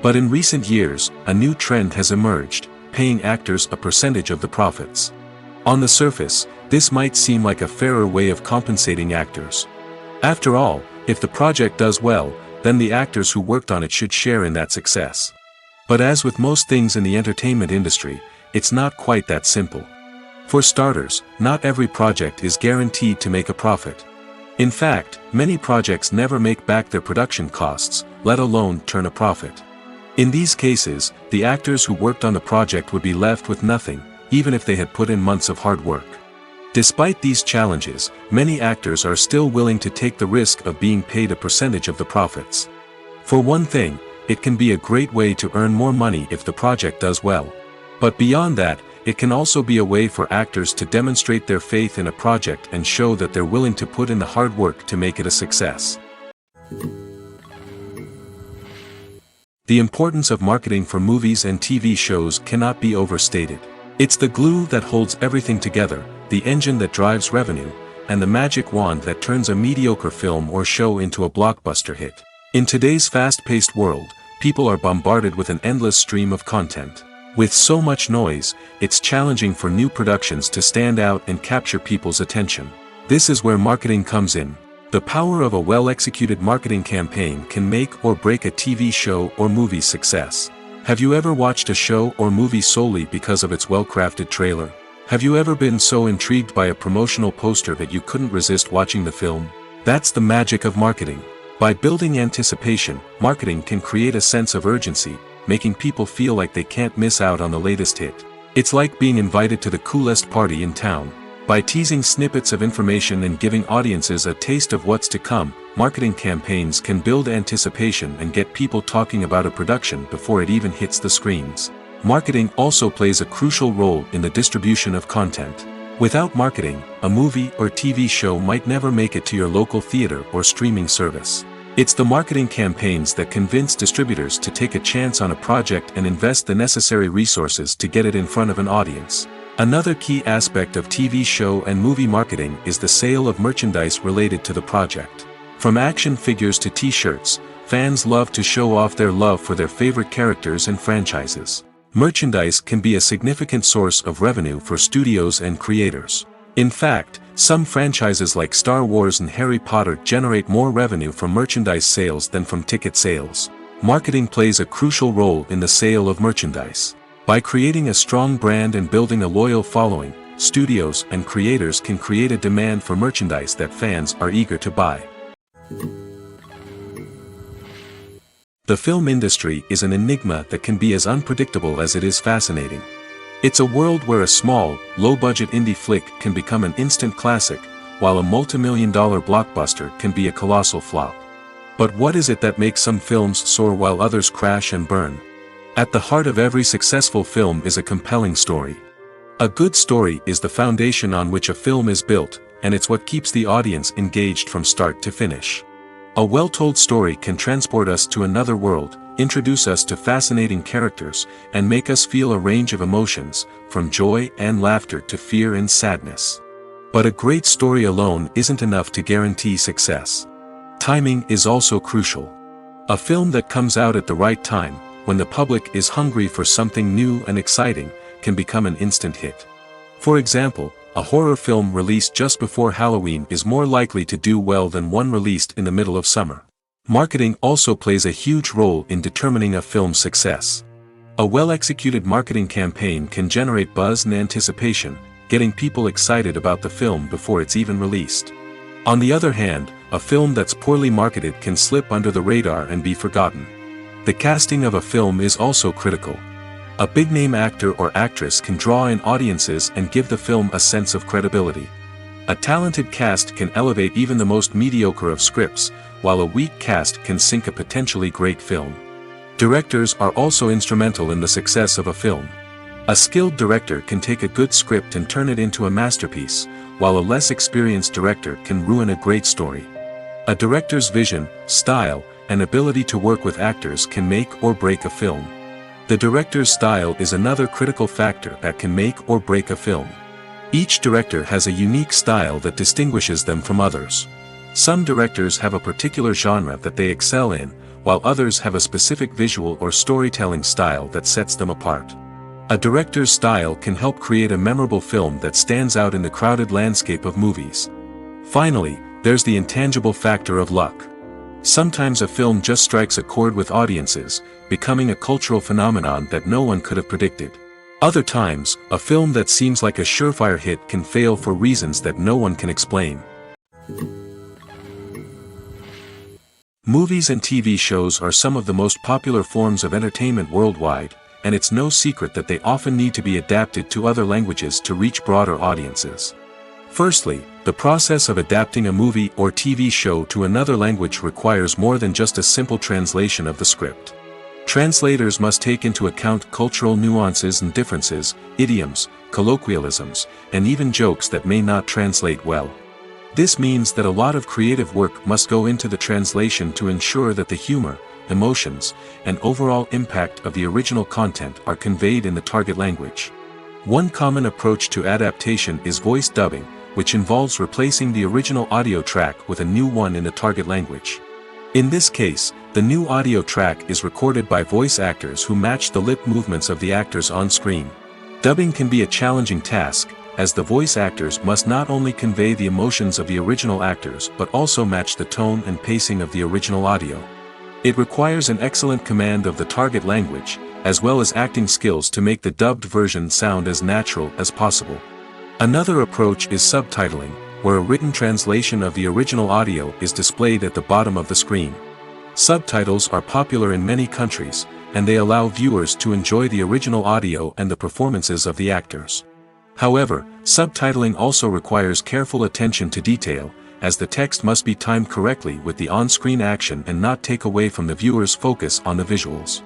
But in recent years, a new trend has emerged, paying actors a percentage of the profits. On the surface, This might seem like a fairer way of compensating actors. After all, if the project does well, then the actors who worked on it should share in that success. But as with most things in the entertainment industry, it's not quite that simple. For starters, not every project is guaranteed to make a profit. In fact, many projects never make back their production costs, let alone turn a profit. In these cases, the actors who worked on the project would be left with nothing, even if they had put in months of hard work. Despite these challenges, many actors are still willing to take the risk of being paid a percentage of the profits. For one thing, it can be a great way to earn more money if the project does well. But beyond that, it can also be a way for actors to demonstrate their faith in a project and show that they're willing to put in the hard work to make it a success. The importance of marketing for movies and TV shows cannot be overstated. It's the glue that holds everything together, the engine that drives revenue, and the magic wand that turns a mediocre film or show into a blockbuster hit. In today's fast-paced world, people are bombarded with an endless stream of content. With so much noise, it's challenging for new productions to stand out and capture people's attention. This is where marketing comes in. The power of a well-executed marketing campaign can make or break a TV show or movie's success. Have you ever watched a show or movie solely because of its well-crafted trailer? Have you ever been so intrigued by a promotional poster that you couldn't resist watching the film? That's the magic of marketing. By building anticipation, marketing can create a sense of urgency, making people feel like they can't miss out on the latest hit. It's like being invited to the coolest party in town. By teasing snippets of information and giving audiences a taste of what's to come, marketing campaigns can build anticipation and get people talking about a production before it even hits the screens. Marketing also plays a crucial role in the distribution of content. Without marketing, a movie or TV show might never make it to your local theater or streaming service. It's the marketing campaigns that convince distributors to take a chance on a project and invest the necessary resources to get it in front of an audience. Another key aspect of TV show and movie marketing is the sale of merchandise related to the project. From action figures to t-shirts, fans love to show off their love for their favorite characters and franchises. Merchandise can be a significant source of revenue for studios and creators. In fact, some franchises like Star Wars and Harry Potter generate more revenue from merchandise sales than from ticket sales. Marketing plays a crucial role in the sale of merchandise. By creating a strong brand and building a loyal following, studios and creators can create a demand for merchandise that fans are eager to buy. The film industry is an enigma that can be as unpredictable as it is fascinating. It's a world where a small, low-budget indie flick can become an instant classic, while a multi-million-dollar blockbuster can be a colossal flop. But what is it that makes some films soar while others crash and burn? At the heart of every successful film is a compelling story. A good story is the foundation on which a film is built, and it's what keeps the audience engaged from start to finish. A well-told story can transport us to another world, introduce us to fascinating characters, and make us feel a range of emotions, from joy and laughter to fear and sadness. But a great story alone isn't enough to guarantee success. Timing is also crucial. A film that comes out at the right time, when the public is hungry for something new and exciting, can become an instant hit. For example, a horror film released just before Halloween is more likely to do well than one released in the middle of summer. Marketing also plays a huge role in determining a film's success. A well-executed marketing campaign can generate buzz and anticipation, getting people excited about the film before it's even released. On the other hand, a film that's poorly marketed can slip under the radar and be forgotten. The casting of a film is also critical. A big-name actor or actress can draw in audiences and give the film a sense of credibility. A talented cast can elevate even the most mediocre of scripts, while a weak cast can sink a potentially great film. Directors are also instrumental in the success of a film. A skilled director can take a good script and turn it into a masterpiece, while a less experienced director can ruin a great story. A director's vision, style, and ability to work with actors can make or break a film. The director's style is another critical factor that can make or break a film. Each director has a unique style that distinguishes them from others. Some directors have a particular genre that they excel in, while others have a specific visual or storytelling style that sets them apart. A director's style can help create a memorable film that stands out in the crowded landscape of movies. Finally, there's the intangible factor of luck. Sometimes a film just strikes a chord with audiences, becoming a cultural phenomenon that no one could have predicted. Other times, a film that seems like a surefire hit can fail for reasons that no one can explain. Movies and TV shows are some of the most popular forms of entertainment worldwide, and it's no secret that they often need to be adapted to other languages to reach broader audiences. Firstly, the process of adapting a movie or TV show to another language requires more than just a simple translation of the script. Translators must take into account cultural nuances and differences, idioms, colloquialisms, and even jokes that may not translate well. This means that a lot of creative work must go into the translation to ensure that the humor, emotions, and overall impact of the original content are conveyed in the target language. One common approach to adaptation is voice dubbing, which involves replacing the original audio track with a new one in the target language. In this case, the new audio track is recorded by voice actors who match the lip movements of the actors on screen. Dubbing can be a challenging task, as the voice actors must not only convey the emotions of the original actors but also match the tone and pacing of the original audio. It requires an excellent command of the target language, as well as acting skills to make the dubbed version sound as natural as possible. Another approach is subtitling, where a written translation of the original audio is displayed at the bottom of the screen. Subtitles are popular in many countries, and they allow viewers to enjoy the original audio and the performances of the actors. However, subtitling also requires careful attention to detail, as the text must be timed correctly with the on-screen action and not take away from the viewer's focus on the visuals.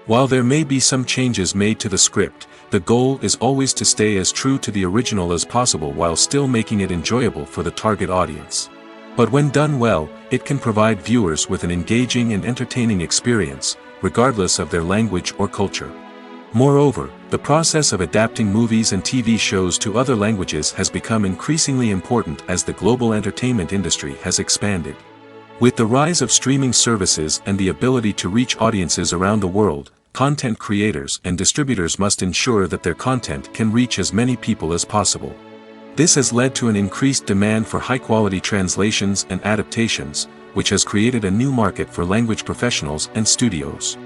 While there may be some changes made to the script, the goal is always to stay as true to the original as possible while still making it enjoyable for the target audience. But when done well, it can provide viewers with an engaging and entertaining experience, regardless of their language or culture. Moreover, the process of adapting movies and TV shows to other languages has become increasingly important as the global entertainment industry has expanded. With the rise of streaming services and the ability to reach audiences around the world, content creators and distributors must ensure that their content can reach as many people as possible. This has led to an increased demand for high-quality translations and adaptations, which has created a new market for language professionals and studios.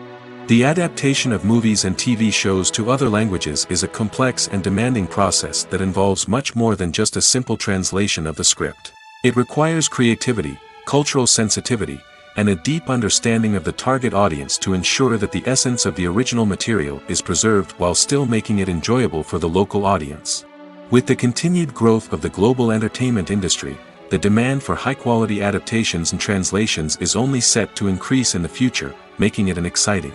The adaptation of movies and TV shows to other languages is a complex and demanding process that involves much more than just a simple translation of the script. It requires creativity, cultural sensitivity, and a deep understanding of the target audience to ensure that the essence of the original material is preserved while still making it enjoyable for the local audience. With the continued growth of the global entertainment industry, the demand for high-quality adaptations and translations is only set to increase in the future, making it an exciting